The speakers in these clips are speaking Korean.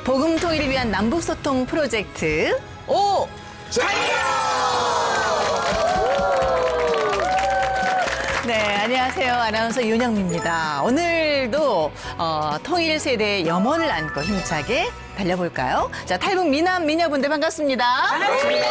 복음 통일을 위한 남북 소통 프로젝트 오 네, 안녕하세요. 아나운서 윤영미입니다. 오늘도 통일 세대의 염원을 안고 힘차게 달려볼까요? 자, 탈북 미남 미녀분들 반갑습니다. 반갑습니다.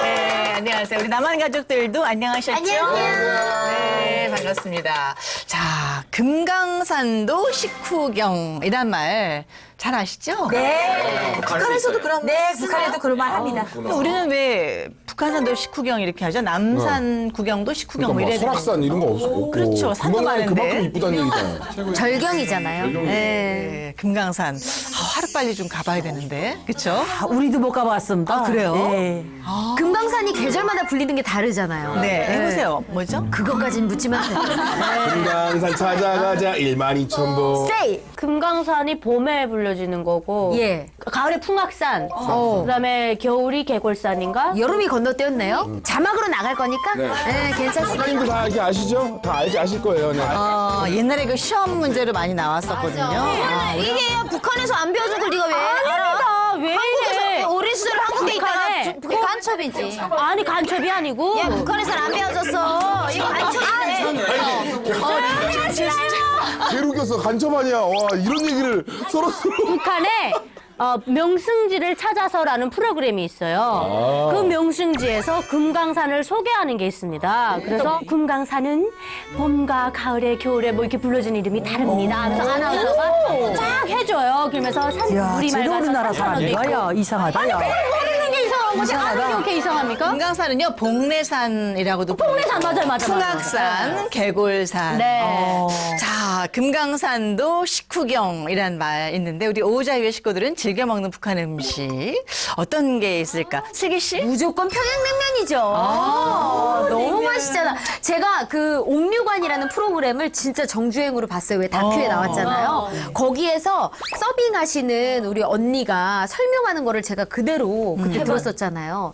네, 안녕하세요. 우리 남한 가족들도 안녕하셨죠? 안녕하세요. 네, 반갑습니다. 자, 금강산도 식후경이란 말 잘 아시죠? 네. 북한에서도 그런 네, 북한에도 그런 말 합니다. 근데 우리는 왜 북한산도 식후경 이렇게 하죠? 남산 구경도 식후경 뭐 이래야 되는 설악산 이런 거 없고. 그렇죠. 산도 많은데. 그만큼 이쁘다는 얘기잖아요. 절경이잖아요. 네, 금강산. 하루빨리 좀 가봐야 되는데. 그렇죠? 우리도 못 가봤습니다. 아, 그래요? 네. 금강산이 계절마다 불리는 게 다르잖아요. 네, 해보세요. 뭐죠? 그것까진 묻지만 금강산 찾아가자 12,000보. 세이. 금강산이 봄에 불려지는 거고 예. 가을에 풍악산 그다음에 겨울이 개골산인가? 여름이 건너뛰었네요. 자막으로 나갈 거니까 네, 괜찮습니다. 사장님도 다 이렇게 아시죠? 다 아실 거예요. 네. 옛날에 그 시험 문제로 많이 나왔었거든요. 이게 북한에서 안 배워준 걸 네가 왜 알아? 왜 이래? 어린 시절 한국에 북한에 있다가 그게 간첩이지. 아니 간첩이 아니고 야 북한에서는 안 배워줬어. 이거 간첩인데. 개룩이었어. 간첩 아니야. 와, 이런 얘기를 서로. 북한에 명승지를 찾아서라는 프로그램이 있어요. 그 명승지에서 금강산을 소개하는 게 있습니다. 그래서 금강산은 봄과 가을에 겨울에 뭐 이렇게 불러진 이름이 다릅니다. 그래서 아나운서가 쫙 해줘요. 그러면서 야, 우리말 제가 가서 우리나라 산천어도 있고. 사람인가? 야, 이상하다, 야. 모르는 게 이상한 거지. 아는 게 어떻게 이상합니까? 금강산은요, 복례산이라고도 풍내산 맞아요. 풍악산, 개골산. 네. 자, 금강산도 식후경이란 말 있는데 우리 오자유의 식구들은 즐겨 먹는 북한 음식 어떤 게 있을까? 슬기 씨? 무조건 평양냉면이죠. 너무 맛있잖아. 제가 그 옥류관이라는 프로그램을 진짜 정주행으로 봤어요. 왜 다큐에 나왔잖아요. 거기에서 서빙하시는 우리 언니가 설명하는 거를 제가 그대로 그때 들었었잖아요.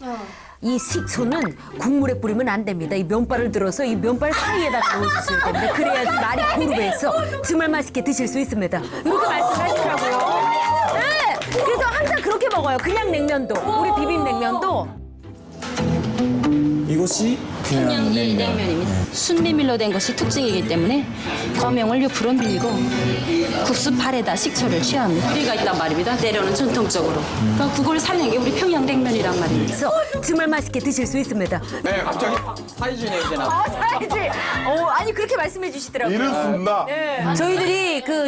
이 식초는 국물에 뿌리면 안 됩니다. 이 면발을 들어서 이 면발 사이에다가 넣어주셔야 됩니다. 그래야지 말이 고루해서 정말 맛있게 드실 수 있습니다. 이렇게 말씀하시더라고요. 네, 그래서 항상 그렇게 먹어요. 그냥 냉면도, 우리 비빔냉면도. 이것이 평양냉면입니다. 순비밀로 된 것이 특징이기 때문에 거명을 옆으로 밀고 국수팔에다 식초를 취합니다. 뿌리가 있단 말입니다. 때로는 전통적으로. 그러니까 그걸 살린 게 우리 평양냉면이란 말입니다. 그래서 정말 맛있게 드실 수 있습니다. 네 갑자기 사이즈 냄새나. 사이즈. 아니 그렇게 말씀해 주시더라고요. 이를 쓴다.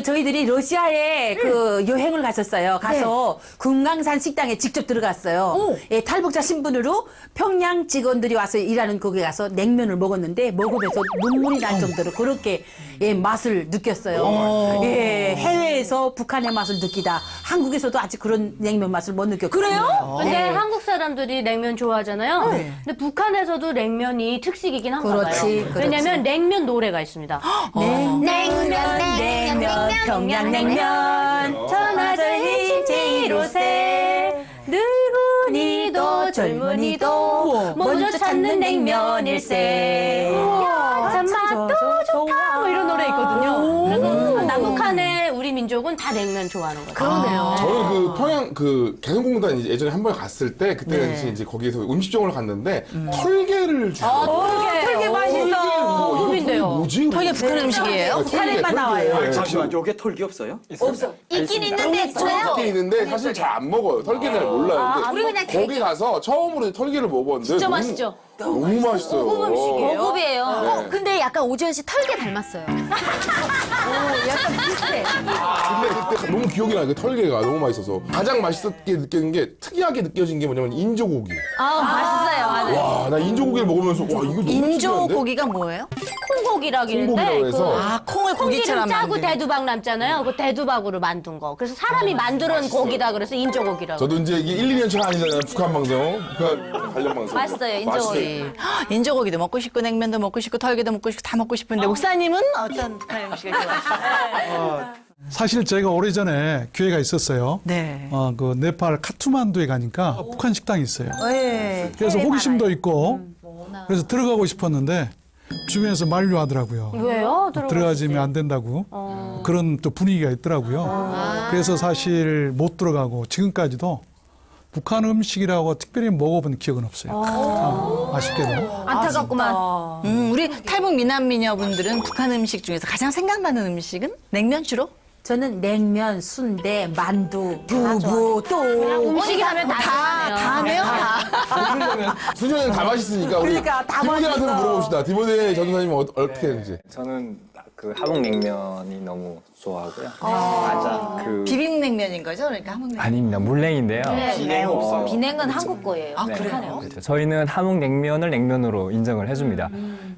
저희들이 러시아에 그 여행을 갔었어요. 가서 금강산 식당에 직접 들어갔어요. 예, 탈북자 신분으로 평양 직원들이 와서 일하는 거기 가서 냉면을 먹었는데 먹으면서 눈물이 날 정도로 그렇게 예, 맛을 느꼈어요. 예, 해외에서 북한의 맛을 느끼다. 한국에서도 아직 그런 냉면 맛을 못 느꼈거든요. 그래요? 근데 한국 사람들이 냉면 좋아하잖아요. 근데 북한에서도 냉면이 특식이긴 한가 봐요. 그렇지. 왜냐면 냉면 노래가 있습니다. 냉면, 평양냉면. 천하절일제일오세 늙은이도 젊은이도 먼저 찾는 냉면일세. 야, 참 맛도 좋다. 뭐 이런 노래 있거든요. 그래서 남북한의 우리 민족은 다 냉면 좋아하는 거죠. 그러네요. 저는 그 평양 그 개성공단 이제 예전에 한 번 갔을 때 그때 당시 이제 거기에서 음식점을 갔는데 털개를 주고. 털게 맛있어. 꿈인데요. 뭐지? 털개 북한 음식이에요? 북한에만 나와요. 잠시만 요게 털기 없어요? 있긴 있는데 있어요. 털개 있는데 사실 잘 안 먹어요. 털개는 잘 몰라요. 근데 우리 그냥 거기 가서 처음으로 털개를 먹었는데 진짜 너무- 맛있죠? 너무 맛있어요. 고급이에요. 근데 약간 오지현 씨 털개 닮았어요. 약간 비슷해. 근데 그때 너무 기억이 나요. 그 털개가 너무 맛있어서 가장 맛있었게 느끼는 게 특이하게 느껴진 게 뭐냐면 인조고기. 맛있어요. 맞아요. 와, 나 인조고기를 먹으면서 와 이거 너무 특이한데? 인조고기가 뭐예요? 콩고기라기는데 콩고기라고 해서. 콩을 고기처럼 콩기름 짜고 만든. 대두박 남잖아요. 그 대두박으로 만든 거. 그래서 사람이 만드는 고기다 그래서 인조고기라고. 저도 이제 이게 1, 2년 차가 아니잖아요. 북한 방송. 북한 관련 방송. 맛있어요, 인조고기. 인조고기도 먹고 싶고 냉면도 먹고 싶고 털개도 먹고 싶고 다 먹고 싶은데 목사님은 어떤 북한 음식을 좋아하세요? 사실 제가 오래전에 기회가 있었어요. 네. 그 네팔 카투만두에 가니까 북한 식당이 있어요. 네. 그래서 호기심도 있고 그래서 들어가고 싶었는데 주변에서 만류하더라고요. 왜요? 들어가지면 안 된다고. 그런 또 분위기가 있더라고요. 그래서 사실 못 들어가고 지금까지도 북한 음식이라고 특별히 먹어본 기억은 없어요. 아쉽게도. 안타깝구만. 우리 탈북 미남 미녀분들은 북한 음식 중에서 가장 생각나는 음식은 냉면 주로? 저는 냉면, 순대, 만두, 두부, 또 음식이 하면 다 다네요, 다. 수준은 다 맛있으니까 우리 그러니까 다 디모데한테 맛있어. 물어봅시다. 디모데 전도사님은 어떻게 되는지. 저는 그 함흥냉면이 너무 좋아하고요. 맞아. 그 비빔냉면인 거죠? 그러니까 한국냉면. 아닙니다. 물냉인데요. 비냉 없어요. 비냉은 한국 거예요. 아, 그래요? 그렇죠. 저희는 함흥냉면을 냉면으로 인정을 해줍니다.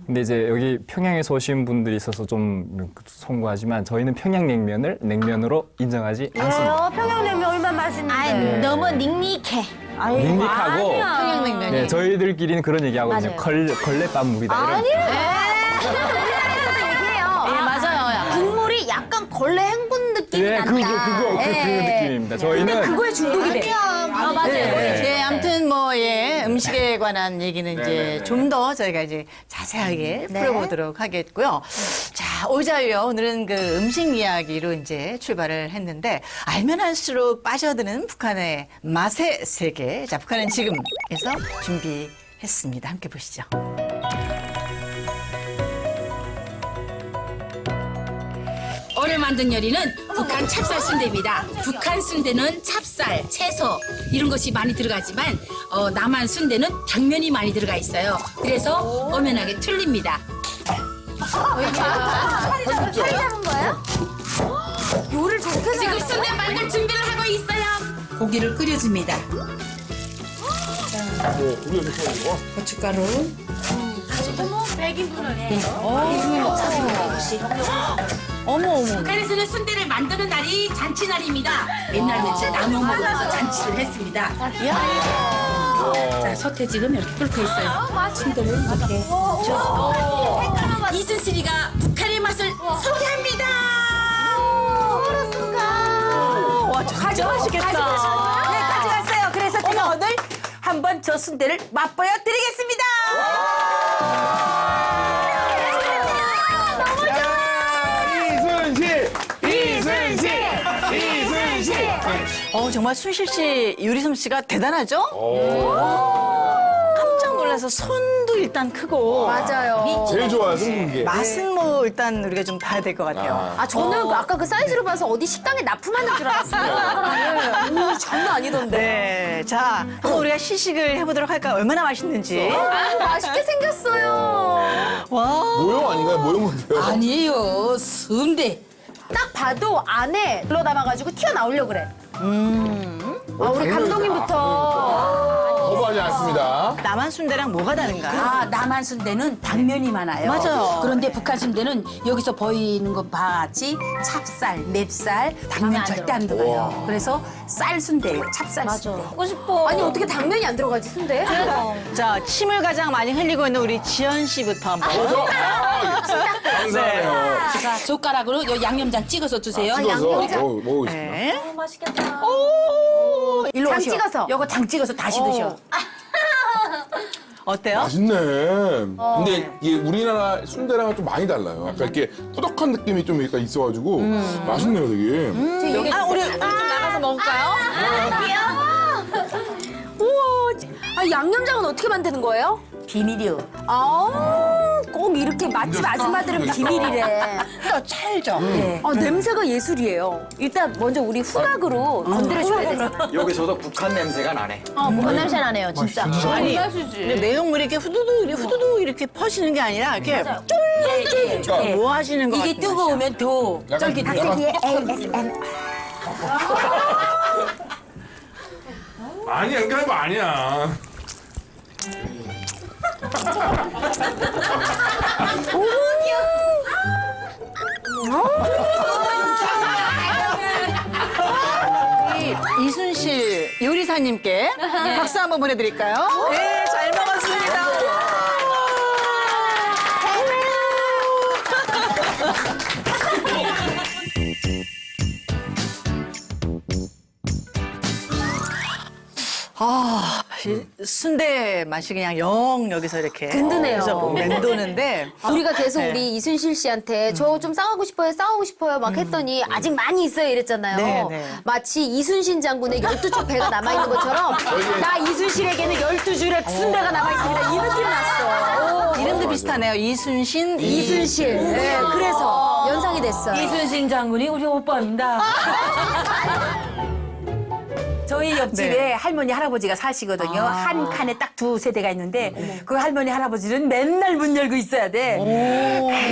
근데 이제 여기 평양에서 오신 분들이 있어서 좀 송구하지만 저희는 평양냉면을 냉면으로 인정하지 않습니다. 평양냉면 얼마나 맛있는데. 아이, 너무 닝닉해. 닝닉하고 평양냉면이. 네, 저희들끼리는 그런 얘기하거든요. 걸레밥물이다. 이런. 얘기해요. 예, 맞아요. 국물이 약간 걸레 행군 느낌이 예, 난다. 그 느낌입니다. 저희는 그거에 중독이래. 맞아요. 예, 아무튼 뭐, 예, 음식에 관한 얘기는 이제 좀 더 저희가 이제 자세하게 풀어보도록 하겠고요. 자, 오자요. 오늘은 그 음식 이야기로 이제 출발을 했는데, 알면 할수록 빠져드는 북한의 맛의 세계. 자, 북한은 지금에서 준비했습니다. 함께 보시죠. 오늘 만든 요리는 북한 찹쌀 순대입니다. 북한 순대는 찹쌀, 채소 이런 것이 많이 들어가지만 남한 순대는 당면이 많이 들어가 있어요. 그래서 엄연하게 틀립니다. 요를 저렇게 지금 순대 만들 준비를 하고 있어요. 고기를 끓여줍니다. 고춧가루. 북한에서는 순대를 만드는 날이 잔치날입니다. 맨날 며칠 나눠 먹으면서 잔치를 했습니다. 자, 솥에 지금 이렇게 끓고 있어요. 순대를 이렇게 줬습니다. 이순실이가 북한의 맛을 소개합니다. 와, 진짜 맛있겠다. 네, 가져갔어요. 그래서 제가 오늘 한번 저 순대를 맛보여 드리겠습니다. 정말 순실 씨, 요리 솜씨가 대단하죠? 깜짝 놀라서 손도 일단 크고. 맞아요. 제일 좋아하는 게. 맛은 뭐 일단 우리가 좀 봐야 될 것 같아요. 아, 저는 아까 그 사이즈로 봐서 어디 식당에 납품하는 줄 알았어요. 장난 아니던데. 네. 자, 한번 우리가 시식을 해보도록 할까요? 얼마나 맛있는지. 맛있게 생겼어요. 와. 모형 아닌가요? 모형 같아요. 아니에요. 순대. 딱 봐도 안에 불러 담아가지고 튀어나오려고 그래. 우리 감독님부터. 거부하지 않습니다. 남한 순대랑 뭐가 다른가? 아, 남한 순대는 당면이 많아요. 맞아요. 그런데 북한 순대는 여기서 보이는 것 같이 찹쌀, 맵쌀, 당면 절대 안 들어가요. 그래서 쌀 순대예요. 찹쌀 순대. 먹고 싶어. 아니, 어떻게 당면이 안 들어가지, 순대? 자, 침을 가장 많이 흘리고 있는 우리 지연 씨부터 한번. 감사해요. 자, 젓가락으로 요 양념장 찍어서 주세요. 찍어서 먹고 있습니다. 네. 맛있겠다. 일로 장 오시오. 찍어서. 요거 장 찍어서 다시 드셔. 어때요? 맛있네. 근데 이게 우리나라 순대랑은 좀 많이 달라요. 약간 이렇게 꾸덕한 느낌이 좀 약간 있어가지고 맛있네요, 되게. 우리 좀 나가서 먹을까요? 아, 양념장은 어떻게 만드는 거예요? 비밀이요. 꼭 이렇게 맛집 아줌마들은 비밀이래. 찰죠? 냄새가 예술이에요. 일단 먼저 우리 후각으로 건드려줘야 돼. 여기서도 북한 냄새가 나네. 무슨 냄새 나네요, 진짜. 아니, 근데 내용물이 이렇게 후두둑 이렇게 퍼지는 게 아니라 이렇게 쫄쫄쫄 뭐 하시는 거 이게 같은 뜨거우면 더 쫄깃해요. 아니야, 그런 거 아니야. 이순실 요리사님께 박수 한번 보내드릴까요? 네, 잘 먹었습니다. 순대 맛이 그냥 영 여기서 이렇게 든든해요. 그래서 맴도는데 우리가 계속 네. 우리 이순실 씨한테 저 좀 싸우고 싶어요 막 했더니 아직 많이 있어요 이랬잖아요. 네, 네. 마치 이순신 장군의 12쪽 배가 남아있는 것처럼 나 이순실에게는 12줄의 순대가 남아있습니다. 이 느낌 났어. 이름도 비슷하네요. 이순신, 이순실. 네, 그래서 연상이 됐어요. 이순신 장군이 우리 오빠입니다. 저희 옆집에 네. 할머니 할아버지가 사시거든요. 한 칸에 딱 두 세대가 있는데 그 할머니 할아버지는 맨날 문 열고 있어야 돼.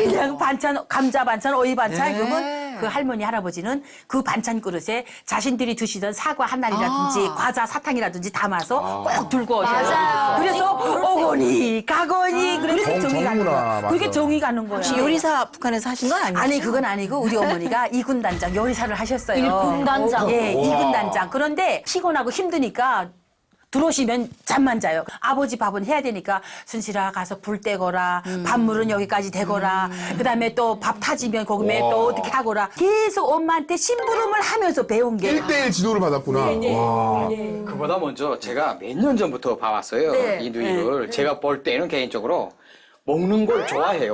그냥 반찬 감자 반찬 오이 반찬 네. 그러면 그 할머니 할아버지는 그 반찬 그릇에 자신들이 드시던 사과 한 알이라든지 과자 사탕이라든지 담아서 꼭 들고 오셔요. 맞아요. 그래서 오거니 가거니 그렇게 정이 가는 정구나, 거야. 맞아. 그렇게 정이 가는 거야. 혹시 요리사 북한에서 하신 건 아니죠? 아니 그건 아니고 우리 어머니가 이군 단장 요리사를 하셨어요. 일군 단장? 예, 이군 단장. 그런데 피곤하고 힘드니까 들어오시면 잠만 자요. 아버지 밥은 해야 되니까 순실아 가서 불 떼거라. 밥물은 여기까지 대거라. 그다음에 또 밥 타지면 거기에 또 어떻게 하거라. 계속 엄마한테 심부름을 하면서 배운 게 1대1 지도를 받았구나. 와. 그보다 먼저 제가 몇 년 전부터 봐왔어요. 네. 이 누이를. 제가 볼 때는 개인적으로 먹는 걸 좋아해요.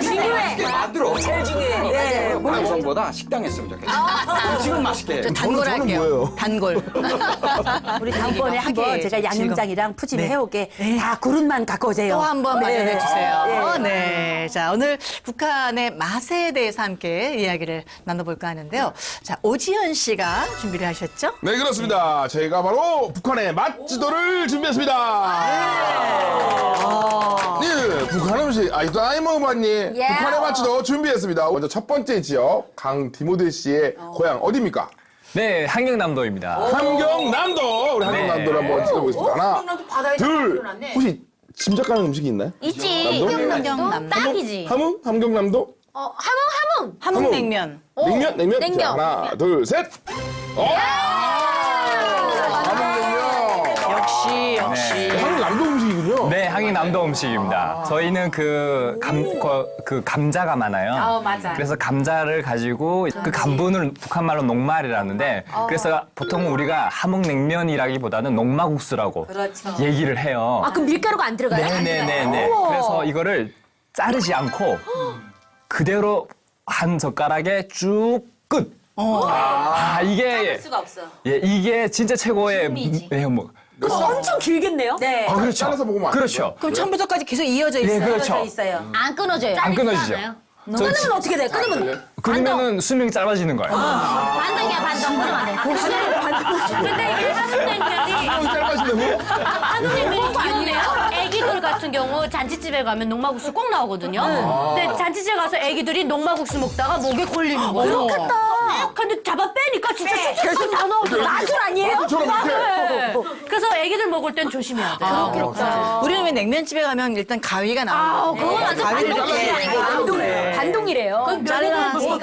중요해. 만들어. 제일 중요해. 방송보다 식당 했으면 좋겠어요. 지금 맛있게 해. 단골 저는 할게요. 뭐예요? 단골. 우리 다음번에 한번 함께 제가 양념장이랑 푸짐히 네. 해올게. 다 그릇만 갖고 오세요. 또 한 번 마련해 주세요. 네. 네. 자, 오늘 북한의 맛에 대해서 함께 이야기를 나눠볼까 하는데요. 자, 오지연 씨가 준비를 하셨죠? 네, 그렇습니다. 저희가 바로 북한의 맛 지도를 준비했습니다. 네, 북한 음식 아직도 안 먹어봤니? 북한의 맛 지도 준비했습니다. 먼저 첫 번째 지역 강디모데 씨의 고향 어디입니까? 네, 한경남도입니다. 함경남도. 우리 함경남도를 한번 찍어보겠습니다. 하나, 둘. 혹시 짐작 가는 음식이 있나요? 있지. 함경남도. 딱이지. 함흥? 함흥. 함흥냉면. 냉면? 냉면. 자, 하나, 둘, 셋. 함흥냉면. 역시. 함경남도 음식이군요. 네, 한경남도 음식입니다. 저희는 그 감자가 많아요. 맞아. 그래서 감자를 가지고 그 간분을 북한말로 녹말이라는데 그래서 보통 우리가 함흥냉면이라기보다는 녹마국수라고 그렇죠. 얘기를 해요. 아, 그럼 밀가루가 안 들어가요? 네네네네. 그래서 이거를 자르지 않고 그대로 한 젓가락에 쭉 끝. 이게 수가 없어. 예, 이게 진짜 최고의 네, 뭐 엄청 길겠네요? 네. 그렇죠. 잘라서 먹으면 안 그렇죠. 그럼 처음부터까지 계속 이어져 있어요. 네, 그렇죠. 있어요. 안 끊어져요. 안 끊어지죠. 끊으면 어떻게 돼? 끊으면 그러면은 수명이 짧아지는 거예요. 반동이야, 반동. 끊으면 안 돼. 근데 이 함흥냉면이 짧아진다고? 함흥냉면이 귀여운데요. 애기들 같은 경우 잔치집에 가면 녹마국수 꼭 나오거든요. 근데 잔치집에 가서 애기들이 녹마국수 먹다가 목에 걸리는 거예요. 그렇겠다. 근데 잡아 빼니까 진짜 계속 다 나오더라고요. 마술 아니에요? 네. 그래서 애기들 먹을 땐 조심해야 돼요. 그렇겠다. 우리는 왜 냉면집에 가면 일단 가위가 나와요. 그건 완전 반동이래요.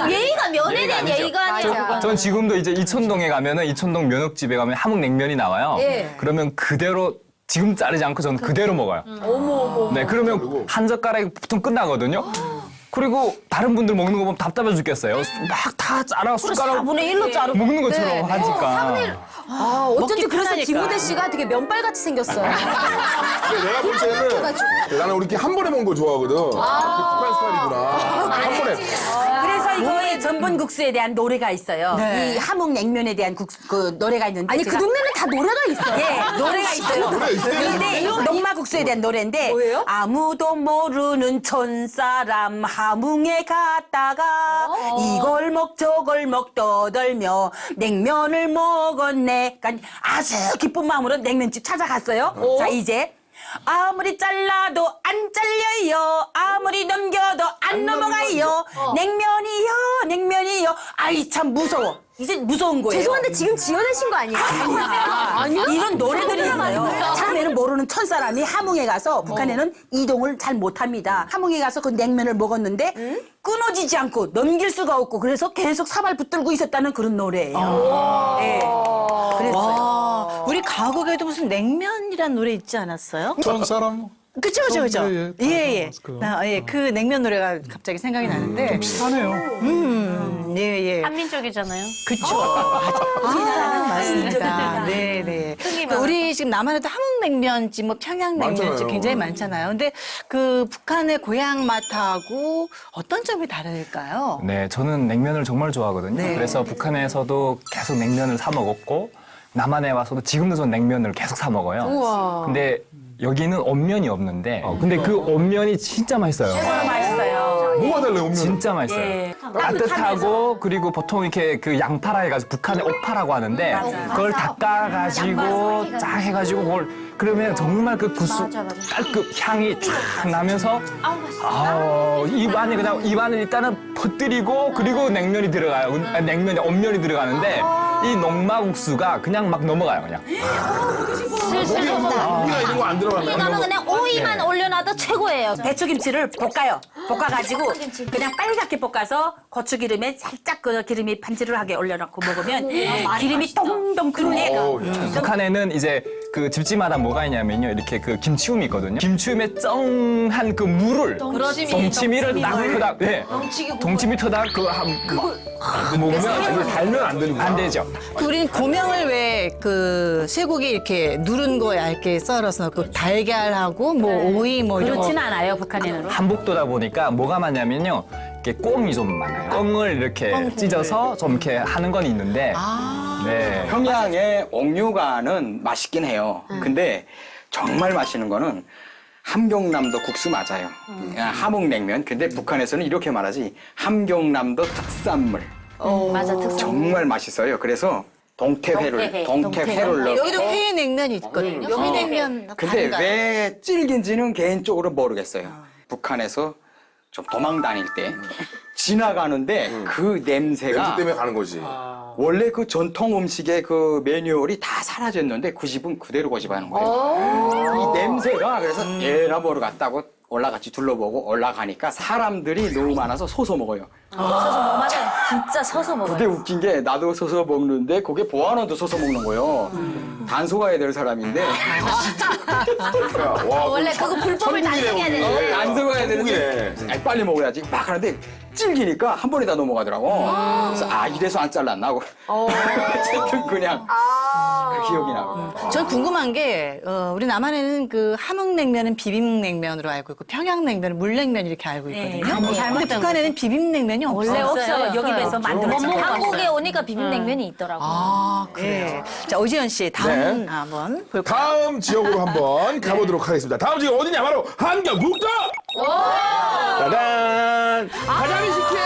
예의가 면에 대한 예의가 아니라. 전 지금도 이제 이촌동에 가면은 이촌동 면역집에 가면 함흥냉면이 나와요. 예. 그러면 그대로 지금 자르지 않고 저는 그대로 먹어요. 네, 그러면 한 젓가락이 보통 끝나거든요. 그리고 다른 분들 먹는 거 보면 답답해 죽겠어요. 막 다 잘라 숟가락 4분의 1로 자르고. 먹는 것처럼 하니까. 어쩐지 먹기 그래서 편하니까. 디모데 씨가 되게 면발같이 생겼어요. 근데 내가 볼 때는 나는 우리 이렇게 한 번에 먹는 걸 좋아하거든. 북한 스타일이구나. 한 번에. 그래서 이거의 전분국수에 대한 노래가 있어요. 네. 이 함흥냉면에 대한 그 노래가 있는데 아니, 그 제가- 동네는 다 노래가 있어요. 예, 노래가 있어요. 노래 있어요? 근데 녹마국수에 대한 노래인데 뭐예요? 아무도 모르는 촌사람 함흥에 갔다가 이걸 먹 저걸 먹 떠들며 냉면을 먹었네. 그러니까 아주 기쁜 마음으로 냉면집 찾아갔어요. 자, 이제 아무리 잘라도 안 잘려요. 아무리 넘겨도 안 넘어가요. 냉면이요. 아이 참 무서워. 이제 무서운 거예요. 죄송한데 지금 지어내신 거 아니에요? 아니요? 이런 노래들이 있어요. 처음에는 모르는 천사람이 함흥에 가서 북한에는 이동을 잘 못합니다. 함흥에 가서 그 냉면을 먹었는데 끊어지지 않고 넘길 수가 없고 그래서 계속 사발 붙들고 있었다는 그런 노래예요. 네. 그랬어요. 와, 우리 가곡에도 무슨 냉면이란 노래 있지 않았어요? 촌 사람 그쵸. 예, 예. 예. 그, 그 냉면 노래가 갑자기 생각이 나는데. 비슷하네요. 예. 한민족이잖아요. 그쵸. 맞습니다. 네. 우리 지금 남한에도 함흥냉면집, 뭐 평양냉면집 많잖아요. 굉장히 많잖아요. 근데 그 북한의 고향 맛하고 어떤 점이 다를까요? 네, 저는 냉면을 정말 좋아하거든요. 네. 그래서 북한에서도 계속 냉면을 사 먹었고 남한에 와서도 지금도 전 냉면을 계속 사 먹어요. 근데 여기는 온면이 없는데 근데 그 온면이 진짜 맛있어요. 뭐가 달라요, 음료는? 진짜 맛있어요. 따뜻하고 그리고 보통 이렇게 그 양파라 해가지고 북한에 옥파라고 하는데 그걸 닦아가지고 쫙 해가지고 그걸 그러면 정말 그 구수 깔끔 향이 쫙 나면서 입안에 그냥 입안을 일단은 퍼뜨리고 그리고 냉면이 들어가요. 냉면에 온면이 들어가는데 이 녹막국수가 그냥 막 넘어가요 그냥. 고기가 이런 거 안 들어갔나요? 이거는 그냥 오이만 올려놔도 최고예요. 배추김치를 볶아요. 볶아가지고 그냥 빨갛게 볶아서 고추기름에 살짝 그 기름이 반지르하게 올려놓고 먹으면 기름이 동동 끓네. 북한에는 이제 그 집집마다 뭐가 있냐면요. 이렇게 그 김치움이 있거든요. 김치움에 쩡한 그 물을 동치미를 딱 터다. 네. 동치미 터다 그거 먹으면 이거 달면 안 되는 거야. 안 되죠. 우린 고명을 왜 그 쇠고기 이렇게 누른 거 얇게 썰어서 넣고 달걀하고 뭐 오이 뭐 이런 거. 그렇진 않아요, 북한에는. 한복도다 보니까 뭐가 많냐면요. 이렇게 꽁이 좀 많아요. 꽁을 이렇게 찢어서 좀 이렇게 하는 건 있는데. 네. 평양의 옥류관은 맛있긴 해요. 근데 정말 맛있는 거는 함경남도 국수 맞아요. 함흥냉면. 근데 북한에서는 이렇게 말하지. 함경남도 특산물. 맞아, 특성. 정말 맛있어요. 그래서 동태회를 넣고. 여기도 회 냉면이 있거든요. 회 냉면 근데 다른가요? 왜 질긴지는 개인적으로 모르겠어요. 북한에서 좀 도망 다닐 때 지나가는데 그 냄새 냄새가 때문에 가는 거지. 원래 그 전통 음식의 그 매뉴얼이 다 사라졌는데 그 집은 그대로 고집하는 거예요. 이 냄새가 그래서 얘나 보러 갔다고 올라같이 둘러보고 올라가니까 사람들이 너무 많아서 서서 먹어요. 맞아. 진짜 서서 먹어요. 근데 웃긴 게 나도 서서 먹는데 거기에 보안원도 서서 먹는 거예요. 단속해야 될 사람인데 원래 그거 불법을 단속해야 되는데. 단속해야 되는데 아이, 빨리 먹어야지 막 하는데 질기니까 한 번에 다 넘어가더라고. 그래서 이래서 안 잘랐나 하고 어쨌든 그냥 그 기억이 나고. 전 궁금한 게 우리 남한에는 그 함흥냉면은 비빔냉면으로 알고 있고 평양냉면은 물냉면 이렇게 알고 있거든요. 근데 북한에는 비빔냉면이 없어요. 원래 없어요. 여기 배서 만들어진 거. 한국에 오니까 비빔냉면이 있더라고요. 그래요. 자, 오지연 씨 다음 한번 볼까요? 다음 지역으로 한번 가보도록 하겠습니다. 다음 지역 어디냐? 바로 함경북도! 짜잔! 가자미 식혜!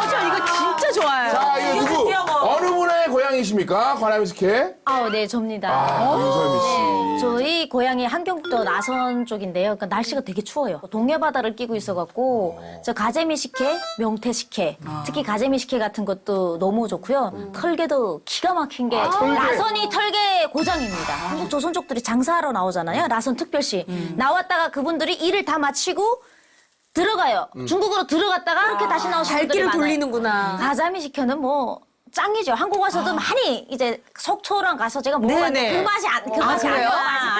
저 이거 진짜 좋아요. 자, 이거 누구? 어느 분의 고향이십니까? 관함이 식혜? 네, 접니다. 윤설미 씨. 저희 고향이 함경북도 나선 쪽인데요. 그러니까 날씨가 되게 추워요. 동해바다를 끼고 있어갖고 저 가재미 식혜, 명태 식혜, 특히 가재미 식혜 같은 것도 너무 좋고요. 털개도 기가 막힌 게 나선이 털개 고장입니다. 한국 조선족들이 장사하러 나오잖아요. 나선 특별시 나왔다가 그분들이 일을 다 마치고 들어가요. 중국으로 들어갔다가 이렇게 다시 나오시는 분들이 발길을 많아요. 돌리는구나. 가자미 식혜는 뭐 짱이죠. 한국 와서도 많이 이제 속초랑 가서 제가 먹어봤는데 그 맛이 안 그래요?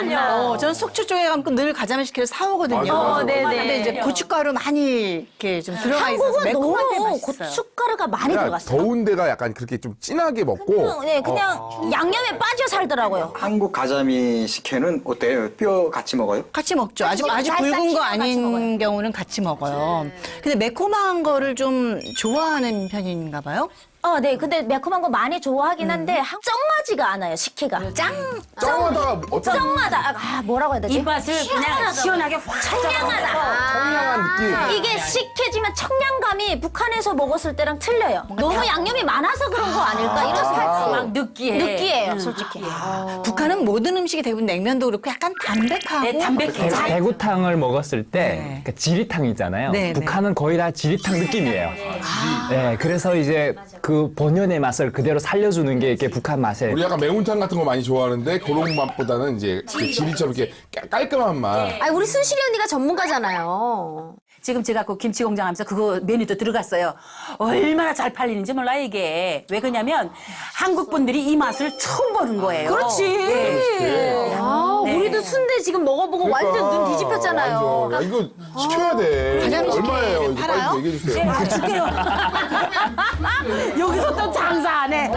나요. 저는 속초 쪽에 가면 늘 가자미 식혜를 사오거든요. 맞아. 근데 이제 고춧가루 많이 이렇게 좀 들어가 있어서 한국은 매콤한데 너무 맛있어요. 고춧가루가 많이 그냥 들어갔어요. 더운 데가 약간 그렇게 좀 진하게 먹고. 네, 그냥 양념에 빠져 살더라고요. 한국 가자미 식혜는 어때요? 뼈 같이 먹어요? 같이 먹죠. 아주 살짝 굵은 거 씹어 같이 아닌 먹어요. 경우는 같이 먹어요. 근데 매콤한 거를 좀 좋아하는 편인가 봐요? 네. 근데 매콤한 거 많이 좋아하긴 한데 쩡하지가 않아요. 식혜가. 쩡하다가 어떤 쩡하다. 뭐라고 해야 되지? 입맛을 그냥 시원하게 확 청량하다. 청량한 느낌. 이게 식혜지만 청량감이 북한에서 먹었을 때랑 틀려요. 너무 양념이 많아서 그런 거 아닐까 이런 생각이 막 느끼해. 느끼해요, 솔직히. 북한은 모든 음식이 대부분 냉면도 그렇고 약간 담백하고 네, 담백해. 대구탕을 먹었을 때 그 지리탕 있잖아요. 네, 북한은 거의 다 지리탕 느낌이에요. 네, 그래서 이제 그 본연의 맛을 그대로 살려주는 게 이게 북한 맛에. 우리 약간 매운탕 같은 거 많이 좋아하는데 그런 맛보다는 이제 그 지리처럼 이렇게 깔끔한 맛. 아니, 우리 순실이 언니가 전문가잖아요. 지금 제가 그 김치 공장 하면서 그거 메뉴도 들어갔어요. 얼마나 잘 팔리는지 몰라요, 이게. 왜 그러냐면 한국 분들이 이 맛을 처음 보는 거예요. 그렇지. 네. 아, 우리도 순대 지금 먹어보고 완전 눈 뒤집혔잖아요. 완전. 야, 이거 시켜야 돼. 가자미 식혜 얼마예요? 이거 팔아요? 빨리 얘기해 주세요. 아, 줄게요. 여기서 또 장사 안 해.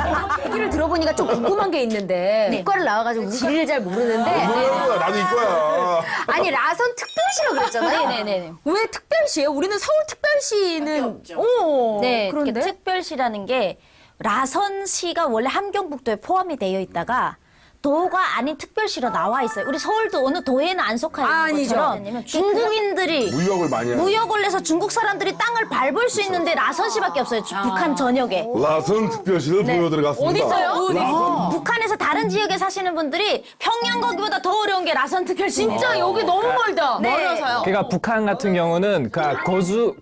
얘기를 들어보니까 좀 궁금한 게 있는데 이과를 나와가지고 지리를 잘 모르는데 뭐야, 나도 이거야. 아니 라선 특별시라고 그랬잖아요. 네네네. 왜 특별시예요? 우리는 서울 특별시는 네, 그런데 이렇게 특별시라는 게 라선시가 원래 함경북도에 포함이 되어 있다가 도가 아닌 특별시로 나와 있어요. 우리 서울도 어느 도에는 안 속해 있는 아니죠. 것처럼 중국인들이 무역을 많이 하는. 무역을 해서 중국 사람들이 땅을 밟을 수 있는데 라선시밖에 없어요. 북한 전역에. 라선 특별시를 보여 들어갔습니다. 어딨어요? 북한에서 다른 지역에 사시는 분들이 평양 거기보다 더 어려운 게 라선 특별시. 진짜 여기 너무 멀다. 멀어서요. 그러니까 북한 같은 경우는 그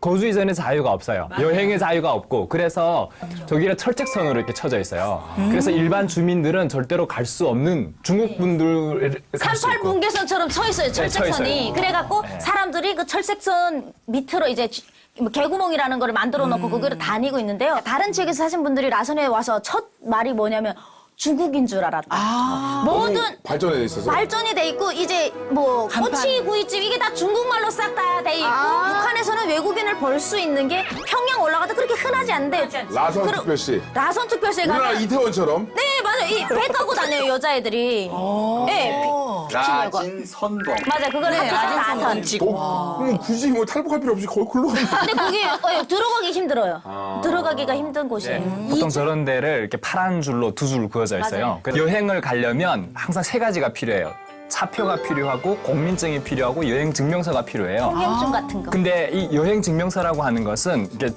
거주 이전의 자유가 없어요. 여행의 자유가 없고 그래서 저기가 철책선으로 이렇게 쳐져 있어요. 그래서 일반 주민들은 절대로 갈 수 없는 중국 분들 갈 수 38 있고. 분계선처럼 서 있어요, 서 철책선이. 있어요. 그래갖고 사람들이 그 철책선 밑으로 이제 뭐 개구멍이라는 거를 만들어 놓고 거기를 다니고 있는데요. 다른 지역에서 사신 분들이 라선에 와서 첫 말이 뭐냐면 중국인 줄 알았다. 모든 발전해 있어서. 발전이 돼 있고 이제 뭐 꼬치 구이집 이게 다 중국말로 싹 다 돼 있고 북한에서는 외국인을 볼 수 있는 게 평양 올라가도 그렇게 흔하지 않은데 라선 특별시. 라선 특별시에 우리나라 가면 이태원처럼. 네 맞아요. 이 배 타고 다녀요 여자애들이. 네. 라진 선동. 맞아 그거는 라선. 그럼 굳이 뭐 탈북할 필요 없이 거기 글로 가면. 근데 거기 들어가기 힘들어요. 들어가기가 힘든 곳이에요. 보통 저런 데를 이렇게 파란 줄로 두 줄 그어져 있어요. 그래서 여행을 가려면 항상 세 가지가 필요해요. 차표가 필요하고 공민증이 필요하고 여행 증명서가 필요해요. 통행증 같은 거. 근데 이 여행 증명서라고 하는 것은 이게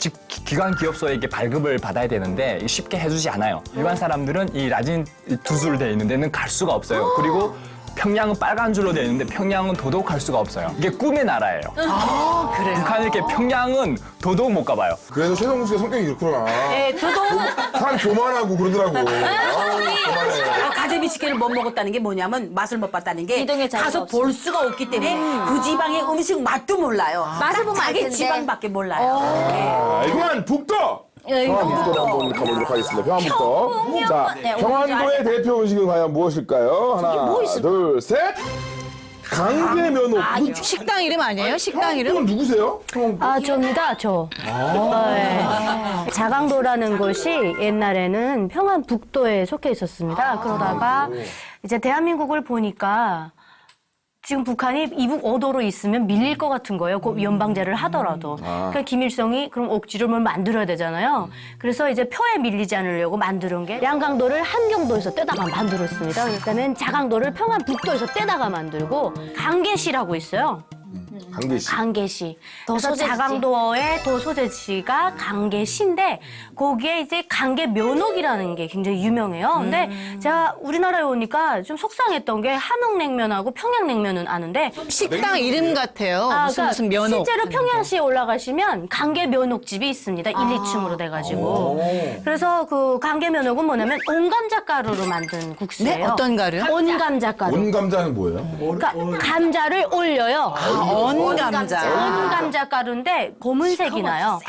기관 기업소에게 발급을 받아야 되는데 쉽게 해주지 않아요. 일반 사람들은 이 라진 두 줄 돼 있는 데는 갈 수가 없어요. 그리고 평양은 빨간 줄로 되어 있는데 평양은 도둑 갈 수가 없어요. 이게 꿈의 나라예요. 그래요. 북한 이렇게 평양은 도둑 못 가봐요. 그래서 최성수 씨가 성격이 그렇구나. 네, 저도 사람 교만하고 그러더라고. 교만해. 가재미 식혜를 못 먹었다는 게 뭐냐면 맛을 못 봤다는 게 이동의 자유가 가서 없어요. 볼 수가 없기 때문에 그 지방의 음식 맛도 몰라요. 맛을 보면 알 자기 텐데. 지방밖에 몰라요. 평안북도. 예, 평안북도로 한번 가보도록 하겠습니다. 평안북도. 자, 네, 평안도의 대표 음식은 과연 무엇일까요? 하나, 둘, 셋. 강계면옥. 식당 이름 아니에요? 식당 이름? 이건 누구세요? 아, 저입니다, 저. 네. 자강도라는 곳이 옛날에는 평안북도에 속해 있었습니다. 그러다가 이제 대한민국을 보니까 지금 북한이 이북 5도로 있으면 밀릴 것 같은 거예요. 그 연방제를 하더라도. 그러니까 김일성이 그럼 억지로 뭘 만들어야 되잖아요. 그래서 이제 표에 밀리지 않으려고 만드는 게 양강도를 함경도에서 떼다가 만들었습니다. 그러니까는 자강도를 평안북도에서 떼다가 만들고 강계시라고 있어요. 강계시. 강계시. 그래서 소재지지. 자강도의 도소재지가 강계시인데 거기에 이제 강계 면옥이라는 게 굉장히 유명해요. 근데 제가 우리나라에 오니까 좀 속상했던 게 함흥냉면하고 평양냉면은 아는데 식당 이름 같아요. 무슨 면옥. 실제로 평양시에 올라가시면 강계 면옥집이 있습니다. 1, 2층으로 돼가지고. 그래서 그 강계 면옥은 뭐냐면 온감자가루로 만든 국수예요. 네? 어떤 가루요? 온감자가루. 온감자는 뭐예요? 그러니까 감자를 올려요. 온감자. 온감자 가루인데 검은색이 나요.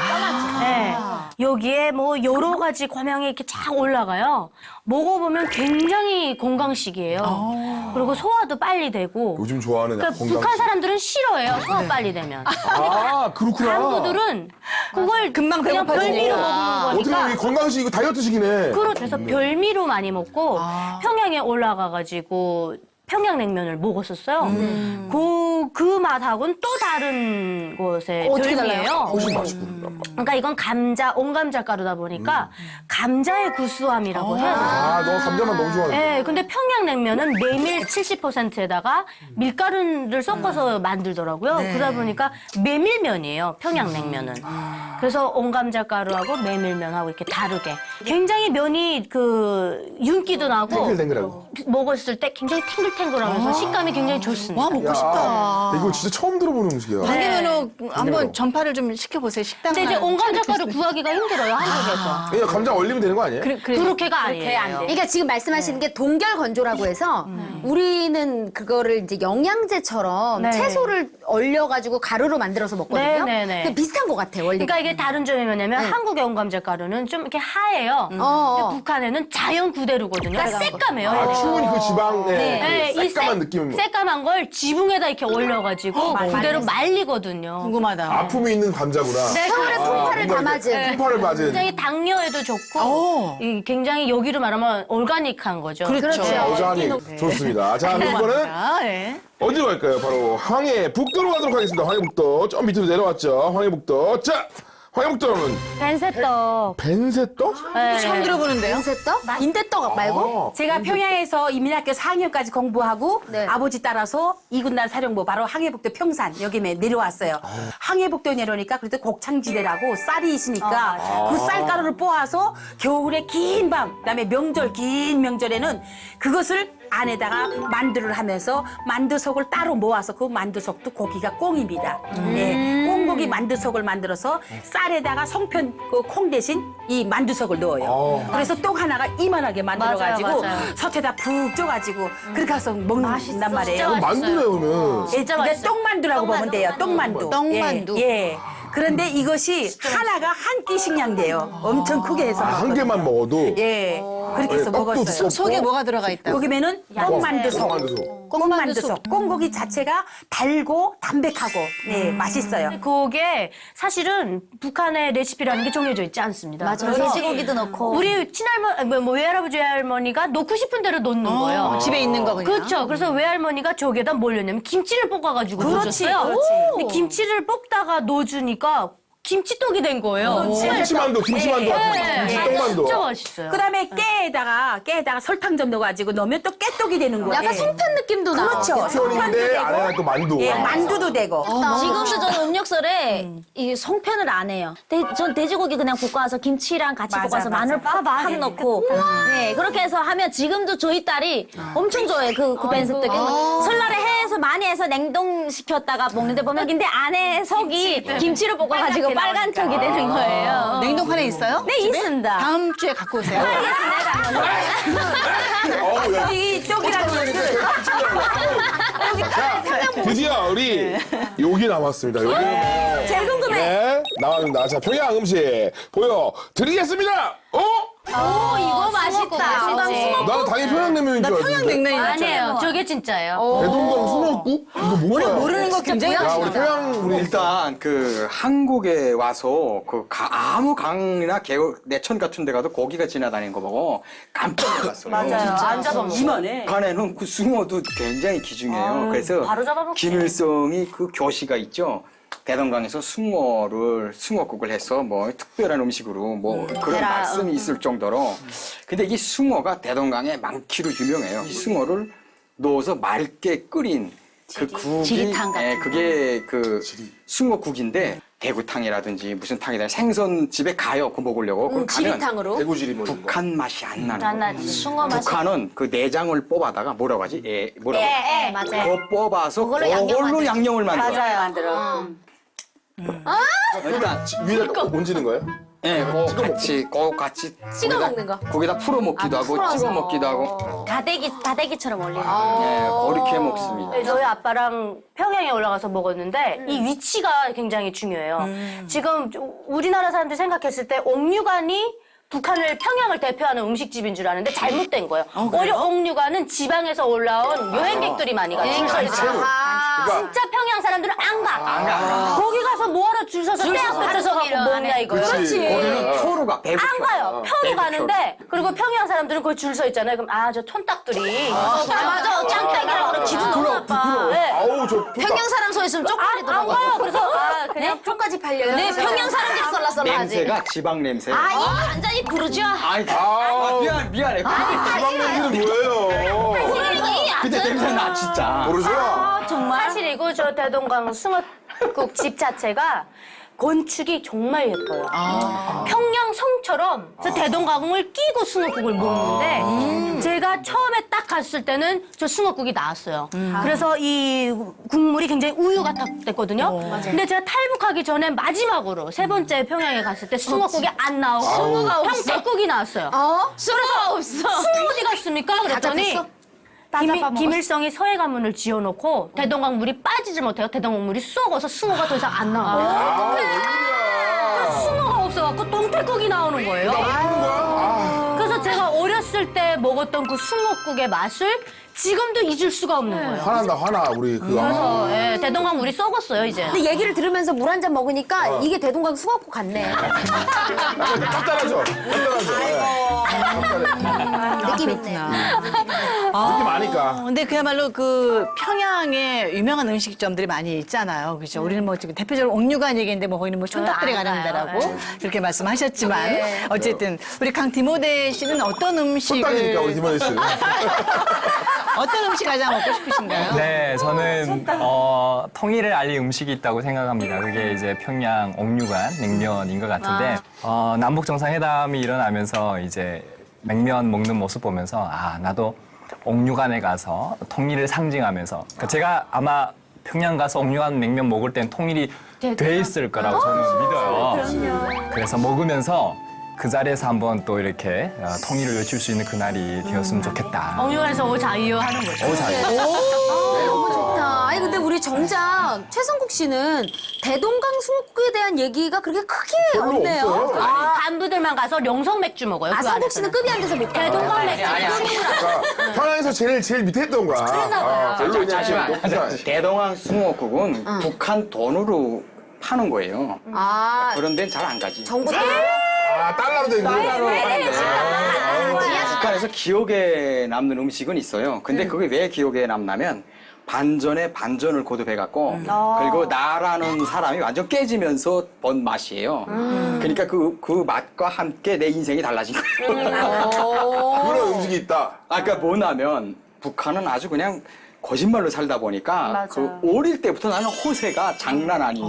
네. 여기에 뭐 여러 가지 과명이 이렇게 쫙 올라가요. 먹어보면 굉장히 건강식이에요. 그리고 소화도 빨리 되고. 요즘 좋아하는 그러니까 건강. 북한 사람들은 싫어해요. 소화 빨리 되면. 아, 그렇구나. 한국들은 그걸 금방 그냥 배고파지니까. 별미로 먹는 어떻게 거니까. 보면 이 건강식 이거 다이어트식이네. 그래서 별미로 많이 먹고 평양에 올라가가지고 평양냉면을 먹었었어요. 그 맛하고는 또 다른 곳의 별미예요. 훨씬 맛있거든요. 그러니까 이건 온감자 가루다 보니까 감자의 구수함이라고 해야 되죠. 아, 너 감자만 너무 좋아하네. 네, 근데 평양냉면은 메밀 70%에다가 밀가루를 섞어서 만들더라고요. 그러다 보니까 메밀면이에요, 평양냉면은. 그래서 온감자 가루하고 메밀면하고 이렇게 다르게. 굉장히 면이 그 윤기도 나고 탱글탱글하고. 먹었을 때 굉장히 탱글탱글 탱글탱글하면서 식감이 굉장히 좋습니다. 와, 먹고 싶다. 이거 진짜 처음 들어보는 음식이야. 관계면허 한번 전파를 좀 시켜보세요. 식당. 근데 이제 온감자가루 구하기가 힘들어요, 한국에서. 그냥 감자 얼리면 되는 거 아니에요? 그렇게가 아니에요. 그러니까 지금 말씀하시는 게 동결 건조라고 해서 우리는 그거를 이제 영양제처럼 네. 채소를 얼려가지고 가루로 만들어서 먹거든요. 네, 네, 네. 근데 비슷한 것 같아요, 원리가. 그러니까 이게 다른 점이 뭐냐면 한국의 온감자가루는 좀 이렇게 하얘요. 근데 북한에는 자연 그대로거든요. 그러니까 새까매요. 아, 추운 그 지방, 네, 이 새까만 느낌. 새까만 걸 지붕에다 이렇게 올려가지고 그대로 말리거든요. 궁금하다. 아픔이 있는 감자구나. 네, 서울의 풍파를 다 맞은. 풍파를 맞은. 굉장히 당뇨에도 좋고 굉장히 여기로 말하면 올가닉한 거죠. 그렇죠. 어장이 좋습니다. 자, 그럼 이거는 아, 예. 어디로 갈까요? 바로 황해북도로 가도록 하겠습니다. 황해북도. 좀 밑으로 내려왔죠. 황해북도. 자, 황해북도는 벤세떡. 벤세떡? 처음 들어보는데요. 빈대떡? 빈대떡 말고? 제가 평양에서 이민학교 4학년까지 공부하고 네. 아버지 따라서 이군단 사령부 바로 항해북도 평산 여기 내려왔어요. 항해북도 내려오니까 그래도 곡창지대라고 쌀이 있으니까 그 쌀가루를 뽑아서 겨울에 긴 밤, 그다음에 명절 긴 명절에는 그것을 안에다가 만두를 하면서 만두속을 따로 모아서 그 만두속도 고기가 꽁입니다. 네, 꽁고기 만두속을 만들어서 쌀에다가 송편 그 콩 대신 이 만두속을 넣어요. 그래서 똥 하나가 이만하게 만들어가지고 맞아요. 솥에다 푹 쪄가지고 그렇게 해서 먹는단 말이에요. 진짜 만두네요, 그러면. 진짜 근데 맛있어요. 똥만두라고 보면 돼요. 똥만두. 똥만두. 예. 예. 그런데 이것이 하나가 한 끼 식량돼요. 엄청 크게 해서. 아, 한 개만 먹어도. 예. 그렇게 해서 떡도 먹었어요. 두껍고. 속에 뭐가 들어가 있다고? 여기면은 꽁만두속. 꽁만두속. 꽁만두속. 꽁고기 자체가 달고 담백하고 네 맛있어요. 그게 사실은 북한의 레시피라는 게 정해져 있지 않습니다. 맞아요. 그래서 돼지고기도 넣고. 우리 친할머니, 뭐 외할아버지 외할머니가 넣고 싶은 대로 넣는 거예요. 집에 있는 거 그냥. 그렇죠. 그래서 외할머니가 저기에다 뭘 넣냐면 김치를 볶아가지고 그렇지, 넣어줬어요. 그렇지. 근데 김치를 볶다가 넣어주니까 김치떡이 된 거예요. 김치만두, 김치만두 같은 김치떡만두. 진짜 맛있어요. 그다음에 깨에다가 설탕 좀 넣어가지고 넣으면 또 깨떡이 되는 거예요. 약간 송편 느낌도 나고. 그렇죠. 송편인데 안에가 또 만두. 예, 만두도 되고. 지금도 저는 음력설에 이 송편을 안 해요. 전 돼지고기 그냥 볶아서 김치랑 같이 맞아, 볶아서 맞아. 마늘 팍 넣고 네 그렇게 해서 하면 지금도 저희 딸이 엄청 좋아해요. 그 벤스떡. 설날에 해서 많이 해서 냉동시켰다가 먹는데 보면 근데 안에 속이 김치를 볶아가지고 빨간 턱이 되는 거예요. 냉동판에 있어요? 네 있습니다. 다음 주에 갖고 오세요. 어우, 야. 이 떡이라는 것은 자, 드디어 우리 요기 남았습니다. 요기. 제일 궁금해. 네, 나왔습니다. 자, 평양 음식 보여드리겠습니다. 오 이거 맛있다. 나는 당연히 평양냉면인 줄 알았는데. 평양냉면이 아니에요. 저게 진짜예요. 대동강 수목국? 이거 뭐야? 모르는 거 굉장히 야, 많아. 우리 평양 우리 일단 그 한국에 와서 그 아무 강이나 내천 같은 데 가도 고기가 지나다니는 거 보고 깜짝 놀랐어요. 맞아요. 안 잡아먹어. 이만해. 북한에는 그 숭어도 굉장히 귀중해요. 그래서 바로 잡아먹지. 김일성이 그 교시가 있죠. 대동강에서 숭어국을 해서 뭐 특별한 음식으로 뭐 그런 말씀이 있을 정도로. 근데 이 숭어가 대동강에 많기로 유명해요. 이 숭어를 넣어서 맑게 끓인 그 국이 지리탕 같은 그게 그 숭어국인데 대구탕이라든지 무슨 탕이든 생선집에 가요. 그 먹으려고. 그럼 가면 지리탕으로. 대구지리 뭐 이런 거. 북한 맛이 안 나는 안 거예요. 나지. 숭어 맛이. 북한은 그 내장을 뽑아다가 뭐라고 하지? 뭐라고? 예, 맞아요. 그거 뽑아서 그걸로 그걸로 양념 양념을 만들어요. 맞아요. 만들어. 일단 위에다 얹는 거예요? 예, 꼭 같이 찍어 먹는 거. 거기다 풀어 먹기도 하고 찍어 먹기도 하고 다대기처럼 올리는 예, 그렇게 먹습니다. 네, 저희 아빠랑 평양에 올라가서 먹었는데 이 위치가 굉장히 중요해요. 지금 우리나라 사람들이 생각했을 때 옥류관이 북한을 평양을 대표하는 음식집인 줄 아는데 잘못된 거예요. 오히려 옥류관은 지방에서 올라온 여행객들이 많이 가요. 줄 서 있어요. 진짜 평양 사람들은 안 가. 거기 가서 뭐하러 줄 서서 떼학 뱉어서 갖고 먹냐 이거. 거기는 표로 가, 배부 안 가요. 표로 배부 가는데 그리고 평양 사람들은 거기 줄 서 있잖아요. 그럼 저 촌딱들이 맞아 짱딱이라고 그래 기분 너무 나빠. 네. 아우, 저 평양 사람 서 있으면 안 쪽팔리더라고요. 가요. 그래서 그냥 표까지 팔려요. 네, 평양 사람들이 썰라썰라하지. 냄새가 지방 냄새. 이거 완전히 부르죠. 미안해. 지방 냄새는 뭐예요? 근데 냄새 나 진짜. 모르죠? 정말 사실이고 저 대동강 숭어국 집 자체가 건축이 정말 예뻐요. 평양 성처럼 저 대동강을 끼고 숭어국을 먹는데 제가 처음에 딱 갔을 때는 저 숭어국이 나왔어요. 그래서 이 국물이 굉장히 우유 같았거든요. 근데 제가 탈북하기 전에 마지막으로 세 번째 평양에 갔을 때 숭어국이 안 나오고 평택국이 나왔어요. 숭어가 없어. 숭어 어디 갔습니까? 그랬더니 김일성이 서해 관문을 지어놓고 대동강 물이 빠지질 못해요. 대동강 물이 썩어서 숭어가 더 이상 안 나와요. 그래서 숭어가 없어갖고 동태국이 나오는 거예요. 그래서 제가 어렸을 때 먹었던 그 숭어국의 맛을 지금도 잊을 수가 없는 거예요. 화난다, 화나, 우리 그거. 그래서 예, 대동강 물이 썩었어요 이제. 근데 얘기를 들으면서 물 한 잔 먹으니까 이게 대동강 숭어국 같네. 짭짤하죠? 짭짤하죠? 느낌 있네. 느낌 아니까. 근데 그야말로 그 평양에 유명한 음식점들이 많이 있잖아요. 그죠? 우리는 뭐 지금 대표적으로 옥류관 얘기인데 뭐 거기는 뭐 촌닭들이 가는 데라고 그렇게 말씀하셨지만 어쨌든 우리 강디모데 씨는 어떤 촌딱이니까, 우리 음식을 디모데 씨는. 어떤 음식 가장 먹고 싶으신가요? 네, 저는 통일을 알릴 음식이 있다고 생각합니다. 그게 이제 평양 옥류관 냉면인 것 같은데 남북 정상회담이 일어나면서 이제 냉면 먹는 모습 보면서 나도 옥류관에 가서 통일을 상징하면서 그러니까 제가 아마 평양 가서 옥류관 냉면 먹을 땐 통일이 돼 있을 거라고 저는 믿어요. 그래서 먹으면서 그 자리에서 한번 또 이렇게 통일을 외칠 수 있는 그날이 되었으면 좋겠다. 옥류관에서 오자이요 하는 거죠. 너무 좋다. 아니 근데 우리 정작 최성국 씨는 대동강 숭어국에 대한 얘기가 그렇게 크게 별로 없네요. 없어요. 간부들만 가서 영성 맥주 먹어요. 그 성국 씨는 안에서는. 급이 안 돼서 못 가요. 대동강 맥주. 그러니까 평양에서 제일 밑에 있던 거야. 별로 그냥 잠시만. 높은 대동강 숭어국은 북한 돈으로 파는 거예요. 아, 그런 데는 잘 안 가지. 정부 때문에? 달러로 돼 있는 거. 북한에서 기억에 남는 음식은 있어요. 근데 그게 왜 기억에 남냐면 반전에 반전을 거듭해갖고 그리고 나라는 사람이 완전 깨지면서 번 맛이에요. 그러니까 그 맛과 함께 내 인생이 달라진 거예요. 그런 음식이 있다. 그러니까 뭐냐면 북한은 아주 그냥 거짓말로 살다 보니까 그 어릴 때부터 나는 호세가 장난 아닌.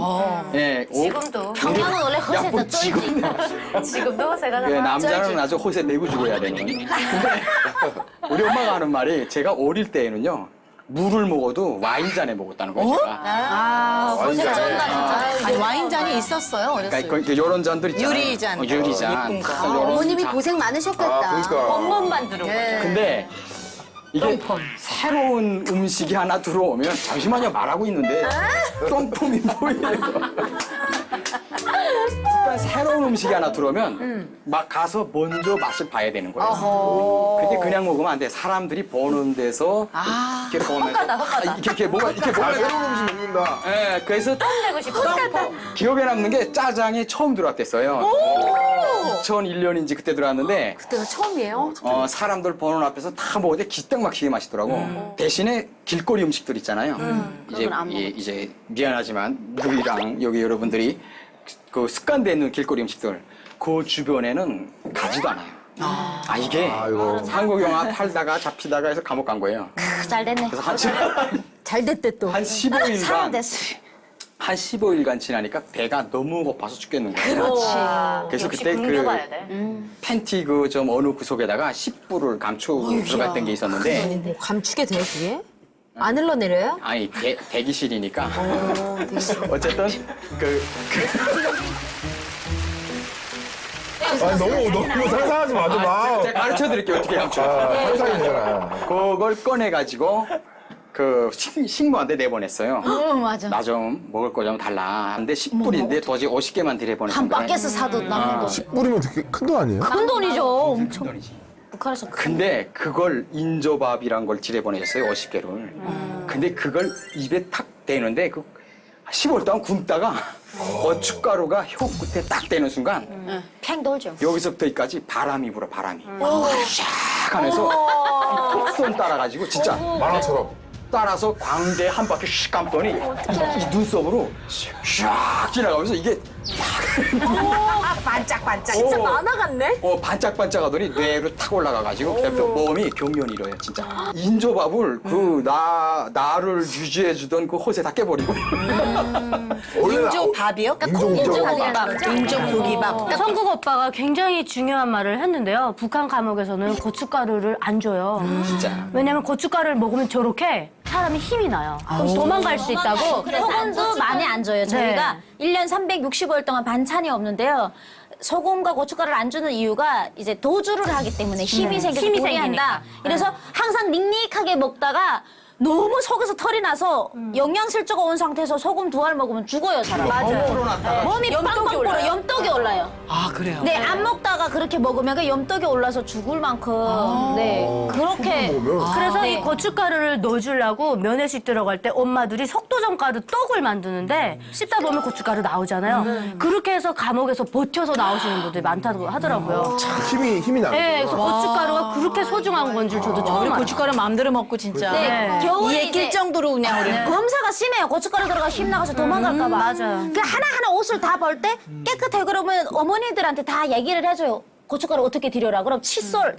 예, 지금도. 평양은 원래 허세가 뭐 쩔지. 지금도 호세가 예, 남자는 아주 호세 내고 죽어야 되는. 근데 우리 엄마가 하는 말이 제가 어릴 때에는요 물을 먹어도 와인잔에 먹었다는 거예요. 제가. 완전. 아니 와인잔이 있었어요. 어렸을 때. 그러니까 이런 잔들 있잖아요. 유리잔. 유리잔. 예쁜 거. 다 요런 어머님이 자- 고생 많으셨겠다. 그러니까. 겉멋만 들은 거죠. 근데 이게 새로운 음식이 하나 들어오면 잠시만요 말하고 있는데 똥폼이 보이네요. 그러니까 새로운 음식이 하나 들어오면 막 가서 먼저 맛을 봐야 되는 거예요. 근데 그냥 먹으면 안 돼. 사람들이 보는 데서 이렇게 보면서 이렇게 뭐가 이렇게 아, 뭐가 새로운 음식 먹는다. 예, 그래서 내고 싶어. 기억에 남는 게 짜장이 처음 들어왔댔어요. 2001년인지 그때 들어왔는데 그때가 처음이에요? 사람들 보는 앞에서 다 먹을 때 기딱 막히게 맛있더라고. 대신에 길거리 음식들 있잖아요. 이제 미안하지만 누이랑 여기 여러분들이 그 습관돼 있는 길거리 음식들 그 주변에는 가지도 않아요. 이게 아이고. 한국 영화 팔다가 잡히다가 해서 감옥 간 거예요. 잘 됐네. 그래서 잘 됐대 또. 한 사람 15일간 됐어. 한 15일간 지나니까 배가 너무 고파서 죽겠는 거예요. 그래서 그때 굶겨봐야 돼. 팬티 그 좀 어느 구석에다가 10불을 감추고 들어갔던 게 있었는데 감추게 돼 그게? 안 흘러내려요? 아니 대기실이니까 어쨌든 아니, 너무 상상하지 마, 좀 마. 제가 가르쳐 드릴게요 어떻게 감춰. 상상이 되잖아. 그걸 꺼내 가지고 그 식모한테 내보냈어요. 맞아. 나 좀 먹을 거 좀 달라. 근데 10불인데 도저히 50개만 들여보냈는데 한 밖에서 사도 남는 돈. 뿌리면 되게 큰 돈 아니에요? 큰 돈이죠. 엄청. 돈이지. 북한에서 근데 그걸 인조밥이란 걸 지내보내셨어요 50개를. 근데 그걸 입에 탁 대는데 그 15일 동안 굶다가 고춧가루가 혀 끝에 딱 대는 순간 팽 돌죠. 여기서부터 여기까지 바람이 불어 바람이. 샥 하면서 톡손 따라가지고 진짜 만화처럼. 따라서 광대 한 바퀴 씩 감더니 이 눈썹으로 샥 지나가면서 이게 다 반짝반짝. 진짜 만화 같네? 반짝반짝하더니 뇌로 탁 올라가가지고 그래서 몸이 경련이 일어요 진짜. 인조밥을 나를 유지해주던 그 헛에 다 깨버리고. 인조 밥이요? 인조 고기밥. 성국 오빠가 굉장히 중요한 말을 했는데요. 북한 감옥에서는 고춧가루를 안 줘요. 진짜. 왜냐면 고춧가루를 먹으면 저렇게 사람이 힘이 나요. 그럼 도망갈 수 있다고. 소금도 많이 안 줘요. 저희가 1년 365일 동안 반찬이 없는데요. 소금과 고춧가루를 안 주는 이유가 이제 도주를 하기 때문에 힘이 생겨서 힘이 무리한다. 생기니까. 그래서 항상 닉닉하게 먹다가 너무 속에서 털이 나서 영양실조가 온 상태에서 소금 2알 먹으면 죽어요, 사람. 맞아요. 몸이 빵빵 불어 염떡이 올라요. 아, 그래요? 네, 안 먹다가 그렇게 먹으면 그 염떡이 올라서 죽을 만큼 네 그렇게 그래서 이 고춧가루를 넣어주려고 면회식 들어갈 때 엄마들이 속도전가루 떡을 만드는데 씹다 보면 고춧가루 나오잖아요. 그렇게 해서 감옥에서 버텨서 나오시는 분들이 많다고 하더라고요. 힘이 나는 네, 그래서 고춧가루가 그렇게 소중한 건 줄 저도 처음 우리 알았어요. 고춧가루 마음대로 먹고 진짜. 네, 겨울에 이에 낄 이제 정도로 그냥 우리. 검사가 심해요. 고춧가루 들어가 힘 나가서 도망갈까 봐. 맞아요. 그 하나하나 옷을 다 벌 때 깨끗해 그러면 어머니들한테 다 얘기를 해줘요. 고춧가루 어떻게 드려라. 그럼 칫솔,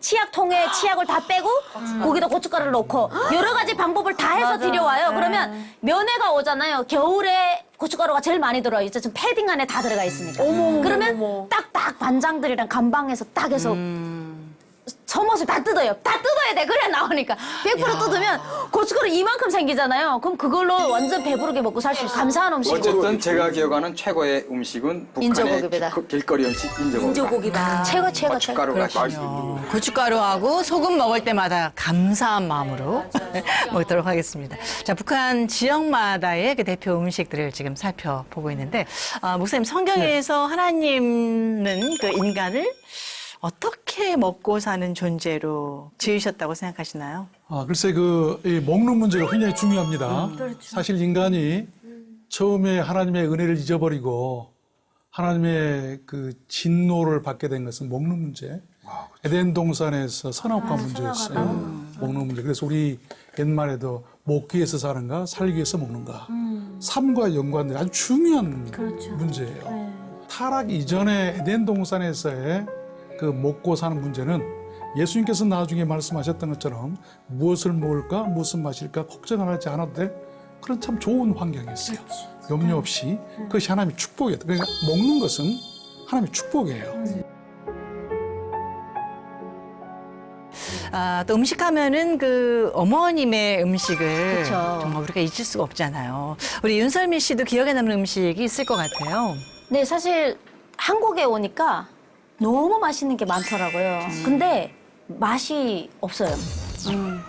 치약통에 치약을 다 빼고 거기다 고춧가루를 넣고 여러 가지 방법을 다 해서 드려와요. 그러면 면회가 오잖아요. 겨울에 고춧가루가 제일 많이 들어요. 이제 좀 패딩 안에 다 들어가 있으니까. 그러면 딱딱 반장들이랑 감방에서 딱 해서 속옷을 다 뜯어요. 다 뜯어야 돼. 그래야 나오니까. 100% 뜯으면 고춧가루 이만큼 생기잖아요. 그럼 그걸로 완전 배부르게 먹고 살 수 있어요. 감사한 음식. 어쨌든 제가 기억하는 최고의 음식은 북한의 인조고기입니다. 길거리 음식 인조고기. 인조고기밥. 최고. 고춧가루가 고춧가루하고 소금 먹을 때마다 감사한 마음으로 먹도록 하겠습니다. 자, 북한 지역마다의 그 대표 음식들을 지금 살펴보고 있는데, 목사님, 성경에서 하나님은 그 인간을 어떻게 먹고 사는 존재로 지으셨다고 생각하시나요? 글쎄 이 먹는 문제가 굉장히 중요합니다. 사실 인간이 처음에 하나님의 은혜를 잊어버리고 하나님의 그 진노를 받게 된 것은 먹는 문제. 에덴 동산에서 선악과 문제였어요. 먹는 문제. 그래서 우리 옛말에도 먹기 위해서 사는가, 살기 위해서 먹는가. 삶과 연관된 아주 중요한 문제예요. 타락 이전에 에덴 동산에서의 그 먹고 사는 문제는 예수님께서 나중에 말씀하셨던 것처럼 무엇을 먹을까, 무엇을 마실까 걱정을 하지 않아도 될 그런 참 좋은 환경이었어요. 염려 없이 그것이 하나님의 축복이었다. 그러니까 먹는 것은 하나님의 축복이에요. 또 음식하면은 그 어머님의 음식을 그쵸. 정말 우리가 잊을 수가 없잖아요. 우리 윤설미 씨도 기억에 남는 음식이 있을 것 같아요. 네, 사실 한국에 오니까 너무 맛있는 게 많더라고요. 근데 맛이 없어요.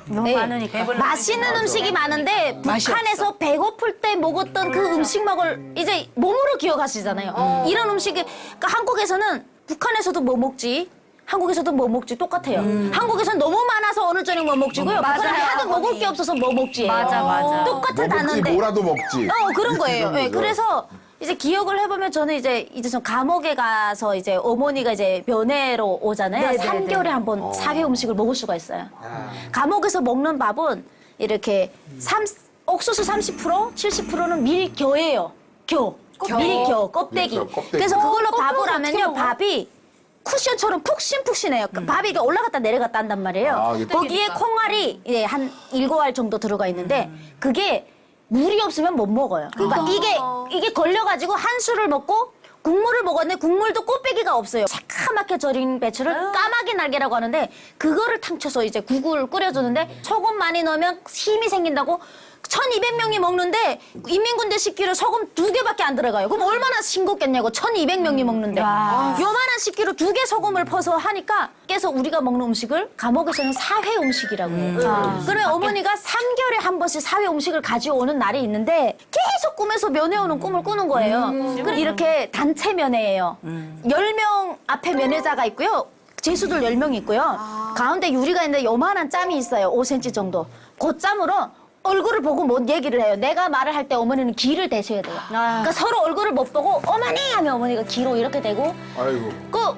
너무 네. 많으니까. 맛있는 음식이 많은데 맛이 북한에서 배고플 때 먹었던 그 음식먹을 이제 몸으로 기억하시잖아요. 이런 음식이 그러니까 한국에서는 북한에서도 뭐 먹지 한국에서도 뭐 먹지 똑같아요. 한국에서는 너무 많아서 어느 저녁 뭐 먹지고요. 북한은 하도 먹을 게 없어서 뭐 먹지예요. 맞아. 똑같은 뭐 먹지 단어인데 뭐라도 먹지. 그런 거예요. 네, 거죠. 그래서 이제 기억을 해보면 저는 이제 좀 감옥에 가서 이제 어머니가 이제 면회로 오잖아요. 3개월에 한 번 사회 음식을 먹을 수가 있어요. 감옥에서 먹는 밥은 이렇게 옥수수 30%, 70%는 밀겨예요. 밀겨, 껍데기. 그렇죠, 껍데기. 그래서 그걸로 밥을 하면요, 밥이 쿠션처럼 푹신푹신해요. 밥이 이게 올라갔다 내려갔다 한단 말이에요. 이게 거기에 콩알이 한 7알 정도 들어가 있는데 그게 물이 없으면 못 먹어요. 그러니까 이게 걸려가지고 한 술을 먹고 국물을 먹었는데 국물도 꽃배기가 없어요. 새카맣게 절인 배추를 까마귀 날개라고 하는데 그거를 탕쳐서 이제 국을 끓여주는데 소금 많이 넣으면 힘이 생긴다고 1,200명이 먹는데 인민군대 식기로 소금 2개밖에 안 들어가요. 그럼 얼마나 싱겁겠냐고 1,200명이 먹는데 요만한 식기로 2개 소금을 퍼서 하니까 그래서 우리가 먹는 음식을 감옥에서는 사회 음식이라고 해요. 그래 어머니가 3개월에 한 번씩 사회 음식을 가져오는 날이 있는데 계속 꿈에서 면회 오는 꿈을 꾸는 거예요. 그럼 이렇게 단체 면회예요. 10명 앞에 면회자가 있고요. 제수들 10명이 있고요. 가운데 유리가 있는데 요만한 짬이 있어요. 5cm 정도. 그 짬으로 얼굴을 보고 뭔 얘기를 해요. 내가 말을 할 때 어머니는 귀를 대셔야 돼요. 그러니까 서로 얼굴을 못 보고 어머니 하면 어머니가 귀로 이렇게 대고 아이고. 그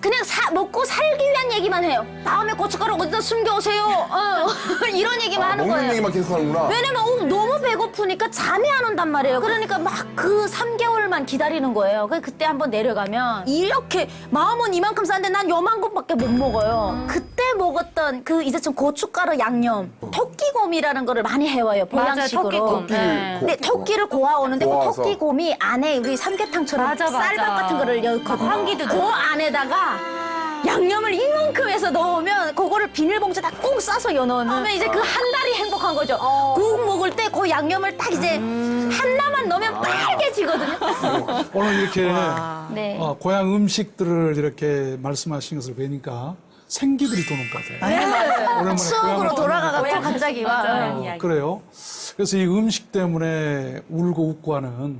그냥 먹고 살기 위한 얘기만 해요. 다음에 고춧가루 어디다 숨겨오세요. 이런 얘기만 하는 먹는 거예요. 얘기만 계속 하는구나. 왜냐면 너무 배고프니까 잠이 안 온단 말이에요. 그러니까 막 그 3개월만 기다리는 거예요. 그때 한번 내려가면 이렇게 마음은 이만큼 싼데 난 요만 것밖에 못 먹어요. 그때 먹었던 그 이제 좀 고춧가루 양념, 토끼곰이라는 거를 많이 해와요. 보양식으로. 토끼곰. 네. 근데 토끼를 고아오는데 그 고아서. 토끼곰이 안에 우리 삼계탕처럼 맞아. 쌀밥 같은 거를 넣거든요. 환기도 그 안에다가 양념을 이만큼 해서 넣으면 그거를 비닐봉지에다 꼭 싸서 넣으면 이제 그 한 달이 행복한 거죠. 국 먹을 때 그 양념을 딱 이제 하나만 넣으면 빨개지거든요. 오늘 이렇게 네. 고향 음식들을 이렇게 말씀하신 것을 뵈니까 생기들이 도는 것 같아요. 오랜만에 추억으로 고향을 돌아가가지고 갑자기 막. 그래요. 그래서 이 음식 때문에 울고 웃고 하는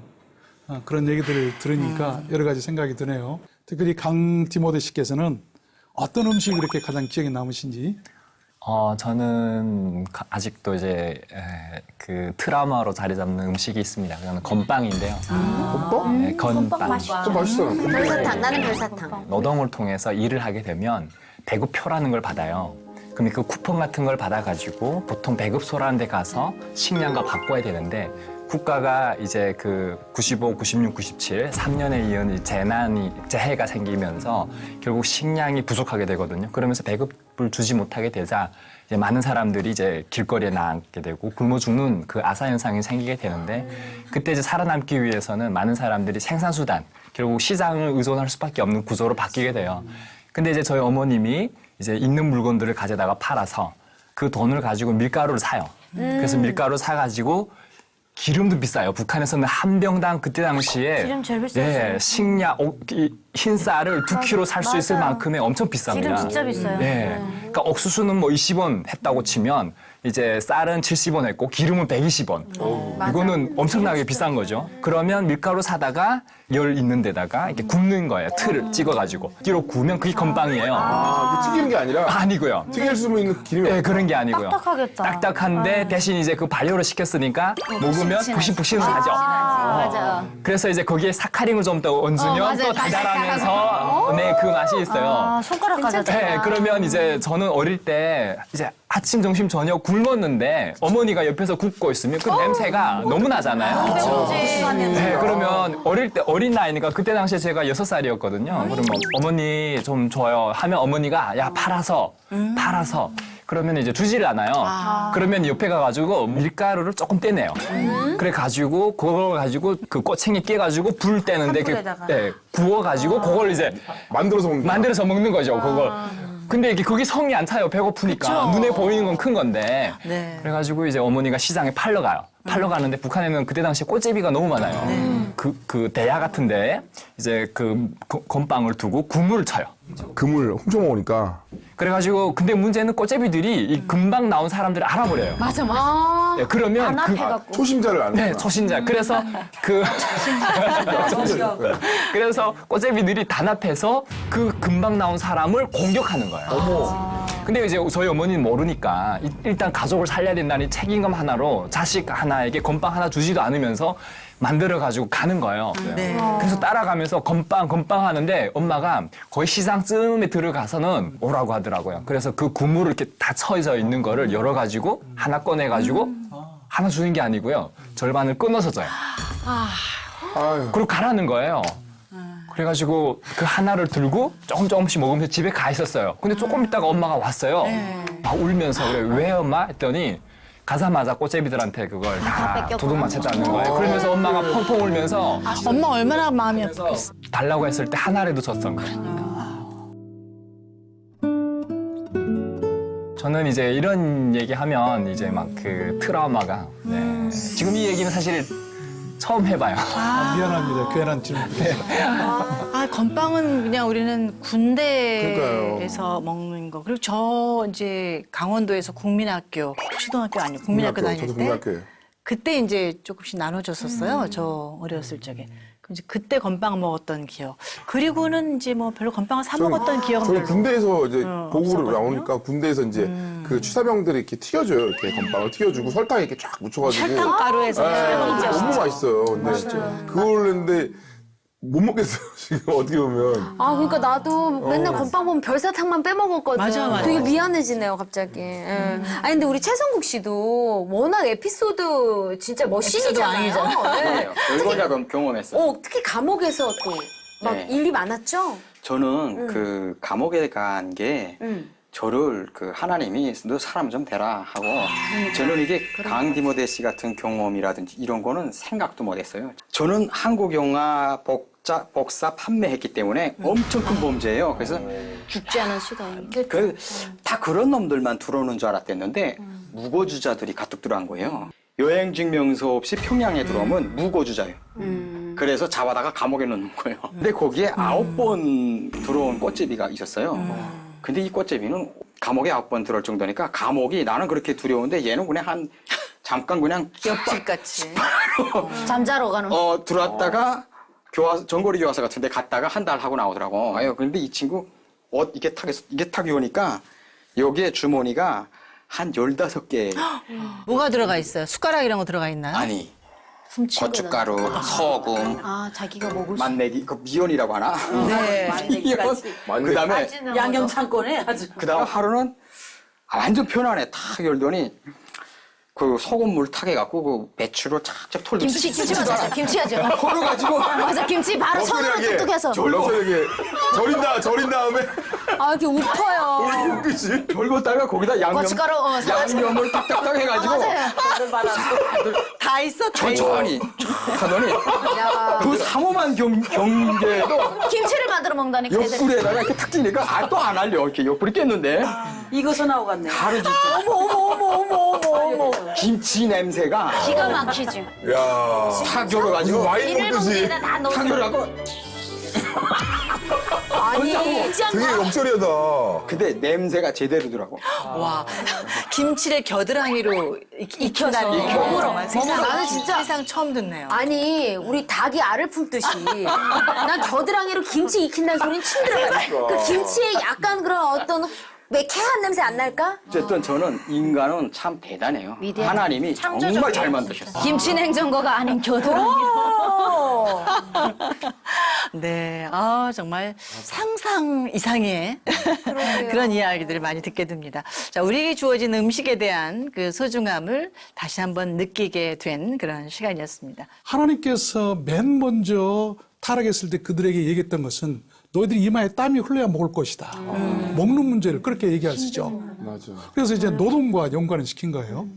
그런 얘기들을 들으니까 여러 가지 생각이 드네요. 특히 강티모데 씨께서는 어떤 음식이 이렇게 가장 기억에 남으신지? 저는 아직도 이제 그 트라우마로 자리 잡는 음식이 있습니다. 그거는 건빵인데요. 건빵? 네, 건빵. 좀 맛있어요. 별사탕, 나는 별사탕. 노동을 통해서 일을 하게 되면 배급표라는 걸 받아요. 그럼 그 쿠폰 같은 걸 받아가지고 보통 배급소라는 데 가서 식량과 바꿔야 되는데 국가가 이제 그 95, 96, 97, 3년에 이은 이 재해가 생기면서 결국 식량이 부족하게 되거든요. 그러면서 배급을 주지 못하게 되자 이제 많은 사람들이 이제 길거리에 나앉게 되고 굶어 죽는 그 아사 현상이 생기게 되는데 그때 이제 살아남기 위해서는 많은 사람들이 생산수단, 결국 시장을 의존할 수밖에 없는 구조로 바뀌게 돼요. 근데 이제 저희 어머님이 이제 있는 물건들을 가져다가 팔아서 그 돈을 가지고 밀가루를 사요. 그래서 밀가루 사가지고 기름도 비싸요. 북한에서는 한 병당 그때 당시에 기름 제일 비싸죠. 네, 식량, 흰 쌀을 2kg 살 수 있을 만큼의 엄청 비쌉니다. 기름 진짜 비싸요. 네. 그러니까 옥수수는 뭐 20원 했다고 치면 이제 쌀은 70원 했고 기름은 120원. 이거는 엄청나게 비싼 거죠. 그러면 밀가루 사다가 열 있는 데다가 이렇게 굽는 거예요. 틀을 찍어가지고. 뒤로 구우면 그게 건빵이에요. 이게 튀기는 게 아니라 아니고요. 튀길 수 있는 기름이 네, 그런 게 아니고요. 딱딱하겠다. 딱딱한데 대신 이제 그 발효를 시켰으니까 먹으면 푹신푹신하죠. 맞아. 그래서 이제 거기에 사카린을 좀 더 얹으면 맞아요. 또 달달하면서 네, 그 맛이 있어요. 손가락까지. 네, 그러면 이제 저는 어릴 때 이제 아침, 점심, 저녁 굶었는데 어머니가 옆에서 굽고 있으면 그 냄새가 너무 나잖아요. 네, 그러면 어릴 때 어린 나이니까 그때 당시에 제가 6살이었거든요. 그러면 어머니 좀 줘요 하면 어머니가 야 팔아서 그러면 이제 주지를 않아요. 그러면 옆에 가가지고 밀가루를 조금 떼내요. 그래 가지고 그걸 가지고 그 꼬챙이 깨가지고 불 떼는데 네, 구워가지고 그걸 이제 만들어서 먹는 거죠. 그걸. 근데 이게 그게 성이 안 차요. 배고프니까. 눈에 보이는 건 큰 건데. 네. 그래가지고 이제 어머니가 시장에 팔러 가요. 팔러 가는데 북한에는 그때 당시에 꽃제비가 너무 많아요. 그 대야 같은데 이제 그 건빵을 두고 국물을 쳐요. 금을 훔쳐 먹으니까. 그래가지고 근데 문제는 꽃제비들이 이 금방 나온 사람들을 알아버려요. 맞아. 네, 그러면 초심자를 아는 네, 초신자. 그래서 그래서 꽃제비들이 단합해서 그 금방 나온 사람을 공격하는 거예요. 근데 이제 저희 어머니는 모르니까 일단 가족을 살려야 된다는 책임감 하나로 자식 하나에게 건빵 하나 주지도 않으면서 만들어가지고 가는 거예요. 그래서 따라가면서 건빵 하는데 엄마가 거의 시장쯤에 들어가서는 오라고 하더라고요. 그래서 그 국물을 이렇게 다 처져 있는 거를 열어가지고 하나 꺼내가지고 하나 주는 게 아니고요. 절반을 끊어서 줘요. 아유. 그리고 가라는 거예요. 그래가지고 그 하나를 들고 조금씩 먹으면서 집에 가 있었어요. 근데 조금 있다가 엄마가 왔어요. 막 울면서 그래 왜 엄마? 했더니 가자마자 꽃제비들한테 그걸 다 도둑 맞췄다는 거예요. 그러면서 엄마가 펑펑 울면서 엄마 얼마나 마음이 아팠겠어. 달라고 했을 때 하나라도 줬던 거예요. 저는 이제 이런 얘기하면 이제 막 그 트라우마가 지금 이 얘기는 사실 처음 해봐요. 미안합니다. 괜한 질문. 건빵은 그냥 우리는 군대에서 먹는 거. 그리고 저 이제 강원도에서 국민학교, 초등학교 아니고 국민학교 다닐 저도 때 국민학교에. 그때 이제 조금씩 나눠줬었어요. 저 어렸을 적에. 그럼 이제 그때 건빵 먹었던 기억. 그리고는 이제 뭐 별로 건빵을 사 먹었던 기억은 저희 별로. 군대에서 이제 보고로 없었거든요. 나오니까 군대에서 이제 그 취사병들이 이렇게 튀겨줘요. 이렇게 건빵을 튀겨주고 설탕 이렇게 쫙 묻혀가지고. 설탕가루에서 네, 너무 맛있어요. 근데 그걸 했는데 못 먹겠어요, 지금 어떻게 보면. 아, 그러니까 나도 맨날 건빵 보면 별사탕만 빼먹었거든. 맞아. 되게 미안해지네요, 갑자기. 예. 아니, 근데 우리 최성국 씨도 워낙 에피소드 진짜 머신이잖아요. 네. 별거다 경험했어요. 특히 감옥에서 또 막 네. 일이 많았죠? 저는 그 감옥에 간 게 저를 그 하나님이 너 사람 좀 되라 하고 저는 이게 강 디모데 씨 같은 경험이라든지 이런 거는 생각도 못했어요. 저는 한국 영화 복사 판매했기 때문에 엄청 큰 범죄예요. 그래서 죽지 않은 수다입니다. 다 그런 놈들만 들어오는 줄 알았댔는데 무고주자들이 가득 들어간 거예요. 여행 증명서 없이 평양에 들어오면 무고주자예요. 그래서 잡아다가 감옥에 넣는 거예요. 근데 거기에 9번 들어온 꽃제비가 있었어요. 근데 이 꽃제비는 감옥에 9번 들어올 정도니까 감옥이 나는 그렇게 두려운데 얘는 그냥 잠깐 그냥 옆집같이. 잠자러 가는. 들어왔다가 전거리 교화소 같은 데 갔다가 한 달 하고 나오더라고. 근데 이 친구 이게 탁이 오니까 여기에 주머니가 한 15개. 뭐가 들어가 있어요? 숟가락 이런 거 들어가 있나요? 아니, 고춧가루, 소금, 자기가 먹을 수. 맛내기, 그 미연이라고 하나? 네. 그 다음에, 양념 창고네 아주. 그 다음 하루는 완전 편안해. 탁 열더니 그 소금물 탁 해갖고 그 배추로 착착 털도 김치 맞아. 김치하죠. 털어가지고 맞아, 김치 바로 손으로 뚝뚝해서. 럭셔리하게 절인 다음에 아, 이렇게 웃어요. 그치? 절거다가 거기다 고춧가루, 양념을 딱딱딱 해가지고 다 있어, 다 있어. 천천히 촥 하더니 그 삼엄한 경계도 김치를 만들어 먹는다니까. 애들이. 옆구리에다가 이렇게 탁 찌니까 또 안 할려. 이렇게 옆구리 깼는데 이거서 나오겠네. 가루 진짜 어머. 김치 냄새가 기가 막히지. 야, 탁 열어가지고 와인 이를 먹듯이 먹기에다 다 넣어. 탁 열어갖고 아니, 되게 럭셔리하다. 근데 냄새가 제대로더라고. 와, 김치를 겨드랑이로 익혀서 먹으러. 세상, 나는 진짜- 세상 처음 듣네요. 아니, 우리 닭이 알을 품듯이 난 겨드랑이로 김치 익힌다는 소리는 침 들어가요. 그 김치에 약간 그런 어떤 매캐한 냄새 안 날까? 어쨌든 저는 인간은 참 대단해요. 하나님이 정말 잘 만드셨어요. 김치 냉장고가 아닌 겨드랑이로. 네, 정말 상상 이상의 그런 이야기들을 많이 듣게 됩니다. 자, 우리에게 주어진 음식에 대한 그 소중함을 다시 한번 느끼게 된 그런 시간이었습니다. 하나님께서 맨 먼저 타락했을 때 그들에게 얘기했던 것은 너희들이 이마에 땀이 흘러야 먹을 것이다. 먹는 문제를 그렇게 얘기하시죠. 맞아. 그래서 이제 노동과 연관을 시킨 거예요.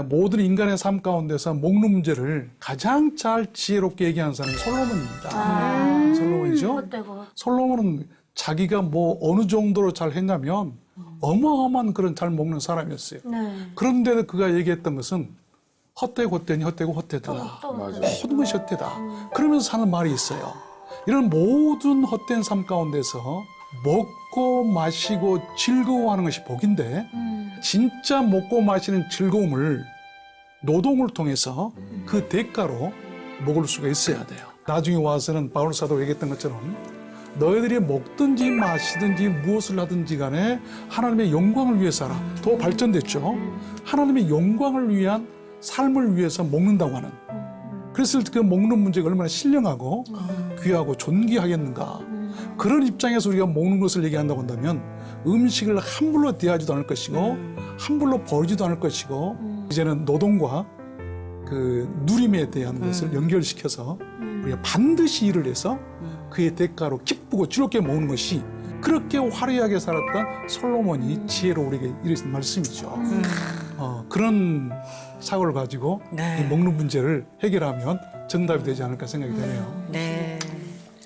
모든 인간의 삶 가운데서 먹는 문제를 가장 잘 지혜롭게 얘기하는 사람이 솔로몬입니다. 솔로몬이죠. 솔로몬은 자기가 뭐 어느 정도로 잘 했냐면 어마어마한 그런 잘 먹는 사람이었어요. 그런데도 그가 얘기했던 것은 헛되고 헛되니 헛되고 헛되다. 맞아. 모든 것이 헛되다. 그러면서 하는 말이 있어요. 이런 모든 헛된 삶 가운데서 먹고 마시고 즐거워하는 것이 복인데 진짜 먹고 마시는 즐거움을 노동을 통해서 그 대가로 먹을 수가 있어야 돼요. 나중에 와서는 바울 사도가 얘기했던 것처럼 너희들이 먹든지 마시든지 무엇을 하든지 간에 하나님의 영광을 위해서 하라. 더 발전됐죠. 하나님의 영광을 위한 삶을 위해서 먹는다고 하는. 그랬을 때 그 먹는 문제가 얼마나 신령하고 귀하고 존귀하겠는가. 그런 입장에서 우리가 먹는 것을 얘기한다고 한다면 음식을 함부로 대하지도 않을 것이고 함부로 버리지도 않을 것이고 이제는 노동과 그 누림에 대한 것을 연결시켜서 우리가 반드시 일을 해서 그의 대가로 기쁘고 즐겁게 먹는 것이 그렇게 화려하게 살았던 솔로몬이 지혜로 우리에게 이르신 말씀이죠. 그런 사고를 가지고 네. 이 먹는 문제를 해결하면 정답이 되지 않을까 생각이 되네요. 네,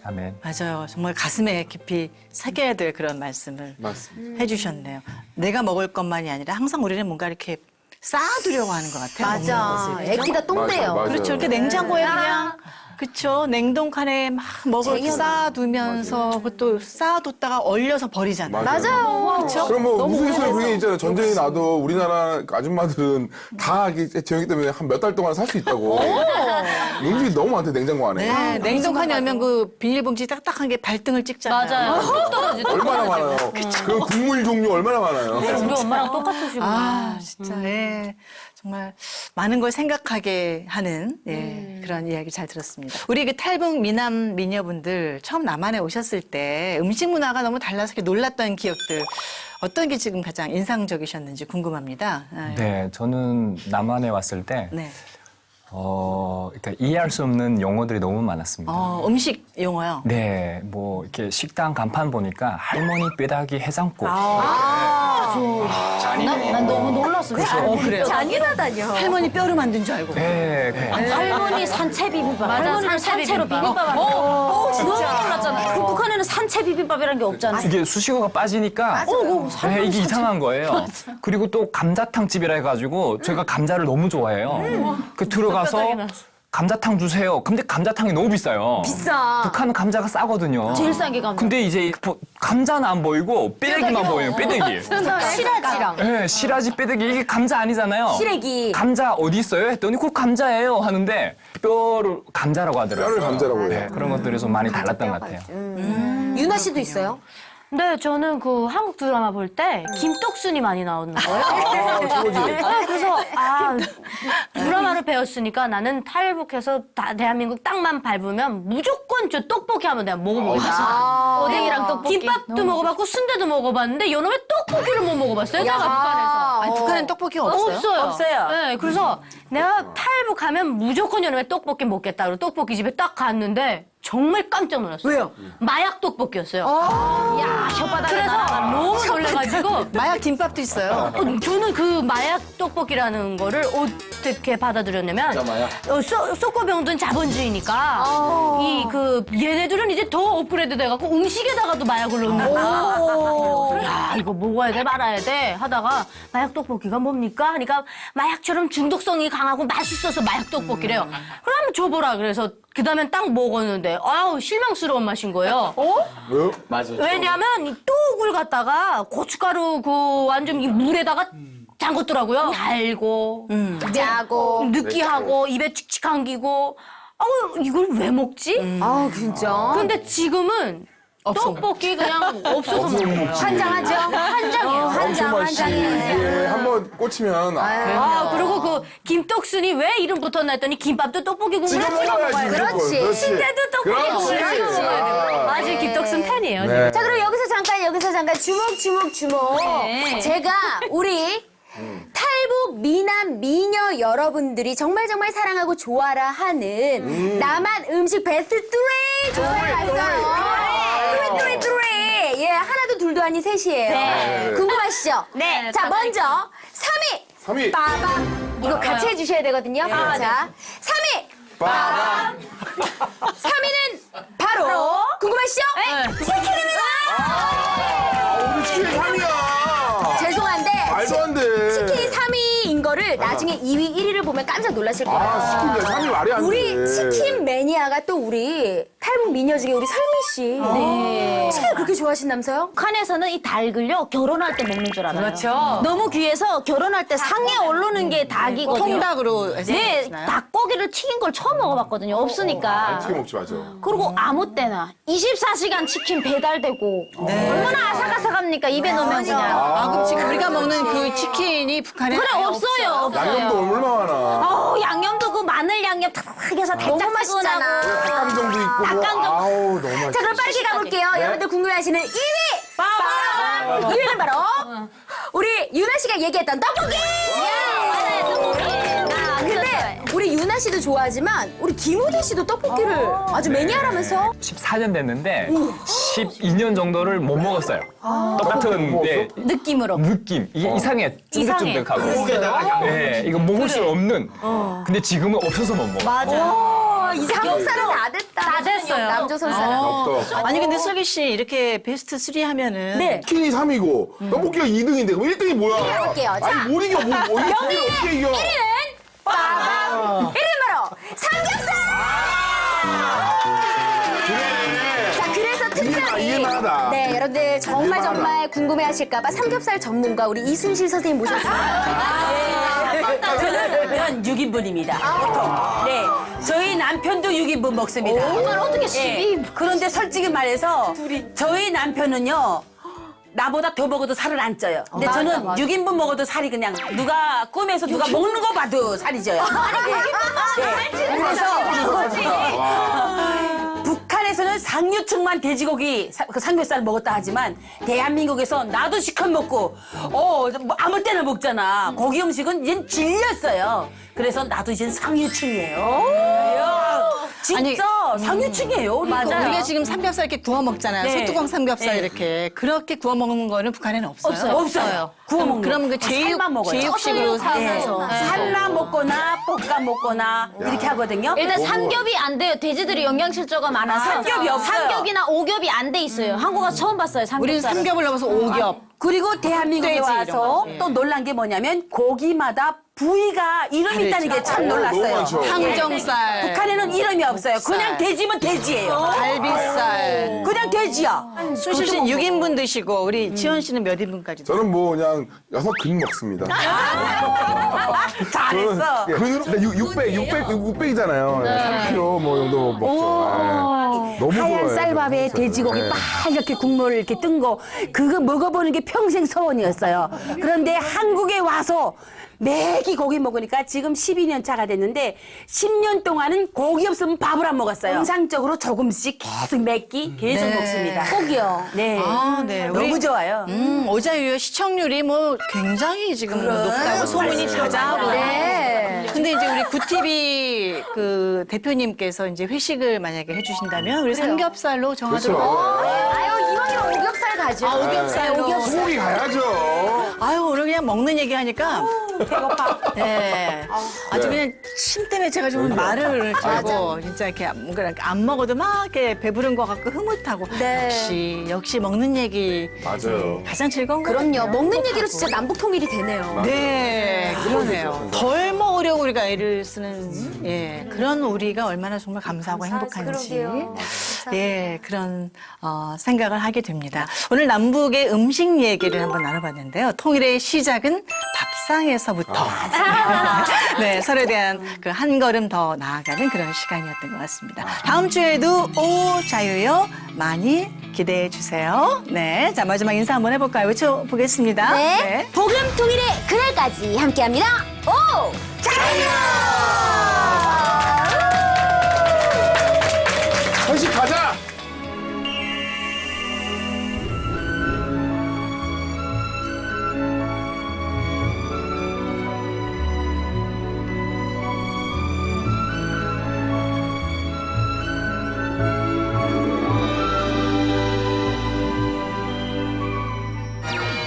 아멘. 맞아요. 정말 가슴에 깊이 새겨야 될 그런 말씀을 맞습니다. 해주셨네요. 내가 먹을 것만이 아니라 항상 우리는 뭔가 이렇게 쌓아두려고 하는 것 같아요. 맞아. 먹는 것을. 애기다 똥돼요. 맞아. 그렇죠. 이렇게 냉장고에 그냥 그렇죠. 냉동칸에 막 먹을 쌓아두면서 그것도 쌓아뒀다가 얼려서 버리잖아요. 맞아요. 그렇죠. 그럼 뭐 우스갯소리 그게 있잖아요. 전쟁이 나도 우리나라 아줌마들은 다 제형이 때문에 한 몇 달 동안 살 수 있다고. 음식이 너무 많대 냉장고 안에. 네, 냉동칸에 열면 그 비닐봉지 딱딱한 게 발등을 찍잖아요. 맞아요. 얼마나 많아요. 그 국물 종류 얼마나 많아요. 우리 엄마랑 똑같으시구나. 진짜, 예. 정말 많은 걸 생각하게 하는 그런 이야기 잘 들었습니다. 우리 그 탈북 미남 미녀분들 처음 남한에 오셨을 때 음식 문화가 너무 달라서 이렇게 놀랐던 기억들 어떤 게 지금 가장 인상적이셨는지 궁금합니다. 네, 저는 남한에 왔을 때 네. 그러니까 이해할 수 없는 용어들이 너무 많았습니다. 음식 용어요. 네, 뭐 이렇게 식당 간판 보니까 할머니 뼈다귀 해장국. 난 너무 놀랐어. 그래요? 잔인하다뇨. 할머니 뼈로 만든 줄 알고. 네, 네. 할머니 산채 비빔밥. 맞아, 할머니는 산채 산채로 비빔밥. 비빔밥 하는 거. 너무 놀랐잖아. 그 북한에는 산채 비빔밥이라는 게 없잖아. 이게 수식어가 빠지니까 네, 이게 이상한 거예요. 그리고 또 감자탕 집이라 해가지고 제가 감자를 너무 좋아해요. 그 들어가서 감자탕 주세요. 근데 감자탕이 너무 비싸요. 비싸. 북한은 감자가 싸거든요. 제일 싼 게 감자. 근데 이제 감자는 안 보이고 뼈대기만 보여요. 뼈대기. 시라지랑. 네, 시라지 뼈대기 이게 감자 아니잖아요. 시래기. 감자 어디 있어요? 했더니 그 감자예요 하는데 뼈를 감자라고 하더라고요. 뼈를 감자라고 해요. 네, 그런 것들이 좀 많이 달랐던 것 같아요. 유나 씨도 있어요? 네, 저는 그 한국 드라마 볼 때 김떡순이 많이 나오는 거예요. 그래서 드라마를 배웠으니까 나는 탈북해서 대한민국 땅만 밟으면 무조건 저 떡볶이 하면 내가 먹어보겠다. 오뎅이랑 떡볶이. 김밥도 먹어봤고 순대도 먹어봤는데 여놈의 떡볶이를 못 먹어봤어요. 제가 북한에서. 아니, 북한엔 떡볶이가 없어요? 없어요. 네, 그래서 내가 탈북하면 무조건 여름에 떡볶이 먹겠다. 그리고 떡볶이 집에 딱 갔는데 정말 깜짝 놀랐어요. 왜요? 마약 떡볶이였어요. 야, 혓바닥에 그래서 너무 놀래가지고 마약 김밥도 있어요. 저는 그 마약 떡볶이라는 거를 어떻게 받아들였냐면 쏘꼬병든 자본주의니까 이 그 얘네들은 이제 더 업그레이드 돼갖고 음식에다가도 마약을 넣는 거야. 야 이거 먹어야 돼 말아야 돼 하다가 마약 떡볶이가 뭡니까 하니까 마약처럼 중독성이 강하고 맛있어서 마약 떡볶이래요. 그럼 줘보라 그래서 그 다음엔 딱 먹었는데 아우 실망스러운 맛인 거예요. 왜요? 맞아요. 왜냐면 이 떡을 갖다가 고춧가루 그 완전 이 물에다가 담궜더라고요. 달고, 짜고. 느끼하고, 입에 칙칙 감기고. 이걸 왜 먹지? 아, 진짜. 근데 지금은 떡볶이 그냥 없어서 먹는 거예요. 한장하죠? 한장이에요. 한장이에요. 예, 한번 꽂히면 그리고 그 김떡순이 왜 이름 붙었나 했더니 김밥도 떡볶이 국물에 찍어 찍어 먹어야지. 먹어요. 무조건. 그렇지. 순대도 떡볶이 그렇지. 국물에 찍어 먹어요. 맞아요. 김떡순 팬이에요. 네. 자, 그럼 여기서 잠깐 주목. 네. 제가 우리 탈북 미남 미녀 여러분들이 정말 사랑하고 좋아라 하는 남한 음식 베스트 3 조사를 왔어요. 3. 예, 하나도 둘도 아닌 셋이에요. 궁금하시죠? 네. 자, 먼저 3위. 3위. 빠밤. 이거 같이 해주셔야 되거든요. 자, 3위. 빠밤. 3위는 바로 궁금하시죠? 치킨입니다. 우리 치킨 3위야. 죄송한데 말도 안 돼. 치킨이 3위인 거를 나중에 2위, 1위를 보면 깜짝 놀라실 거예요. 치킨인데 3위 말이 안 돼. 우리 치킨 매니아가 또 우리 탈북 미녀 중에 우리 설미 씨. 치킨을 그렇게 좋아하신다면서요? 북한에서는 이 닭을요 결혼할 때 먹는 줄 알아요. 그렇죠. 너무 귀해서 결혼할 때 상에 오르는 게 닭이거든요. 통닭으로 해서 네, 드시나요? 닭고기를 튀긴 걸 처음 먹어봤거든요. 없으니까. 치킨 먹지 마죠. 그리고 아무 때나 24시간 치킨 배달되고 얼마나 아삭아삭합니까 입에 넣으면 그냥. 그럼 지금 우리가 먹는 그 치킨이 북한에 그래 아예 없어요. 양념도 얼마나 많아. 양념도 그 마늘 양념 탁탁 해서 너무 맛있잖아. 닭강정도 있고. 닭강정. 아우 너무 맛있어. 자, 그럼 빨리 가볼게요. 여러분들 궁금해하시는 2위! 빠밤! 2위는 바로 우리 유나 씨가 얘기했던 떡볶이! 근데 우리 유나 씨도 좋아하지만 우리 김우진 씨도 떡볶이를 아주 매니아라면서? 14년 됐는데 12년 정도를 못 먹었어요. 똑같은 느낌으로. 느낌. 이게 이상해. 이상해. 쫀득쫀득하고. 네, 이거 먹을 수 없는. 근데 지금은 없어서 못 먹어. 오, 이제 한국 사람 다 됐다. 다 됐어요. 남조선 사람. 없다. 아니 근데 슬기 씨 이렇게 베스트 3 하면은 네. 치킨이 3위고 떡볶이가 2등인데 그럼 1등이 뭐야? 해볼게요. 자, 아니 뭘 이겨? 뭐 이거 어떻게 이겨? 1위는 빠밤! 1위는 바로 삼겹살! 자, 그래서 특별히 이해만하다. 네, 여러분들 정말 이해만하다. 궁금해하실까봐 삼겹살 전문가 우리 이순실 선생님 모셨습니다. 저는 6인분입니다. 보통. 네. 저희 남편도 6인분 먹습니다. 정말 어떻게 예. 그런데 솔직히 말해서 저희 남편은요. 나보다 더 먹어도 살을 안 쪄요. 근데 저는 6인분 먹어도 살이 그냥 누가 꿈에서 누가 먹는 거 봐도 살이 쪄요. 네. 그래서 북한에서는 상류층만 돼지고기 그 삼겹살 먹었다 하지만 대한민국에서 나도 시컷 먹고 뭐 아무 때나 먹잖아. 고기 음식은 이젠 질렸어요. 그래서 나도 이젠 상류층이에요. 이야, 진짜 상류층이에요. 우리가. 우리가 지금 삼겹살 이렇게 구워 먹잖아요. 네. 소뚜껑 삼겹살 네. 이렇게. 그렇게 구워 먹는 거는 북한에는 없어요. 없어요. 구워 먹는 그럼 그 거. 살만 먹어요. 제육식으로 사서. 살라 먹거나 볶아 먹거나 이렇게 하거든요. 일단 삼겹이 안 돼요. 돼지들이 영양실조가 많아서 삼겹이 없어요. 삼겹이나 오겹이 안 돼 있어요. 한국 와서 처음 봤어요. 우리는 삼겹살. 삼겹을 넣어서 오겹. 그리고 대한민국에 돼지 이런 와서 거지. 또 놀란 게 뭐냐면 고기마다 부위가 이름이 있다는 게 참 너무 놀랐어요. 많죠. 항정살. 북한에는 이름이 없어요. 그냥 돼지면 돼지예요. 갈비살. 그냥 돼지야. 순실 씨는 6인분 드시고 우리 지원 씨는 몇 인분까지 드세요? 저는 뭐 그냥 6근 먹습니다. 잘했어. 근으로 600이잖아요. 3kg 뭐 정도 먹죠. 네. 너무 하얀 좋아해요. 쌀밥에 저는. 돼지고기 네. 빨갛게 국물 이렇게 뜬 거 그거 먹어보는 게 평생 소원이었어요. 그런데 한국에 와서 매기 고기 먹으니까 지금 12년 차가 됐는데 10년 동안은 고기 없으면 밥을 안 먹었어요. 정상적으로 조금씩 계속 매끼 계속 네. 먹습니다. 꼭이요. 네. 아, 네. 너무 좋아요. 오자유의 시청률이 뭐 굉장히 지금 높다고 소문이 자자하고. 네. 근데 이제 우리 구티비 그 대표님께서 이제 회식을 만약에 해주신다면 우리 삼겹살로 정하도록. 아유 이왕이면 오겹살 가죠. 오겹살, 오겹살. 소고기 가야죠. 아유, 오늘 그냥 먹는 얘기 하니까. 배고파. 네. 아주 그냥 침 때문에 제가 좀 말을 하고 진짜 이렇게 뭔가 안 먹어도 막 이렇게 배부른 것 같고 흐뭇하고. 역시 먹는 얘기. 맞아요. 가장 즐거운 거 그럼요. 같아요. 먹는 얘기로 진짜 남북 통일이 되네요. 네, 그러네요. 덜 먹으려고 우리가 애를 쓰는 그런 우리가 얼마나 정말 감사하고 행복한지 예, 그런 생각을 하게 됩니다. 오늘 남북의 음식 얘기를 한번 나눠봤는데요. 통일의 시작은 밥상에서부터 네, 서로에 대한 그 한 걸음 더 나아가는 그런 시간이었던 것 같습니다. 다음 주에도 오 자유요 많이 기대해 주세요. 네, 자 마지막 인사 한번 해볼까요? 외쳐보겠습니다. 네. 복음 통일의 그날까지 함께합니다. 오! 회식 가자.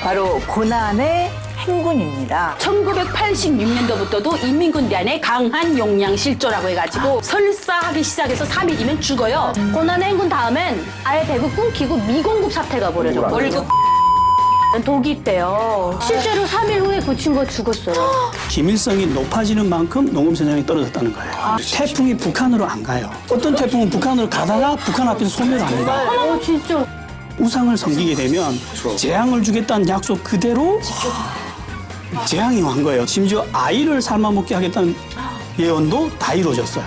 바로 고난의 행군입니다. 1986년도부터도 인민군대안에 강한 용량 실조라고 해가지고 설사하기 시작해서 3일이면 죽어요. 고난의 행군 다음엔 아예 배구 끊기고 미공급 사태가 벌어졌고 월급 독이 있대요. 실제로 3일 후에 그 친구가 죽었어요. 기밀성이 높아지는 만큼 농업 생산이 떨어졌다는 거예요. 태풍이 북한으로 안 가요. 어떤 태풍은 북한으로 가다가 북한 앞에서 소멸을 합니다. 진짜. 우상을 섬기게 되면 재앙을 주겠다는 약속 그대로 재앙이 온 거예요. 심지어 아이를 삶아먹게 하겠다는 예언도 다 이루어졌어요.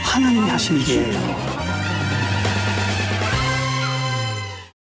하나님이 하신 일이에요.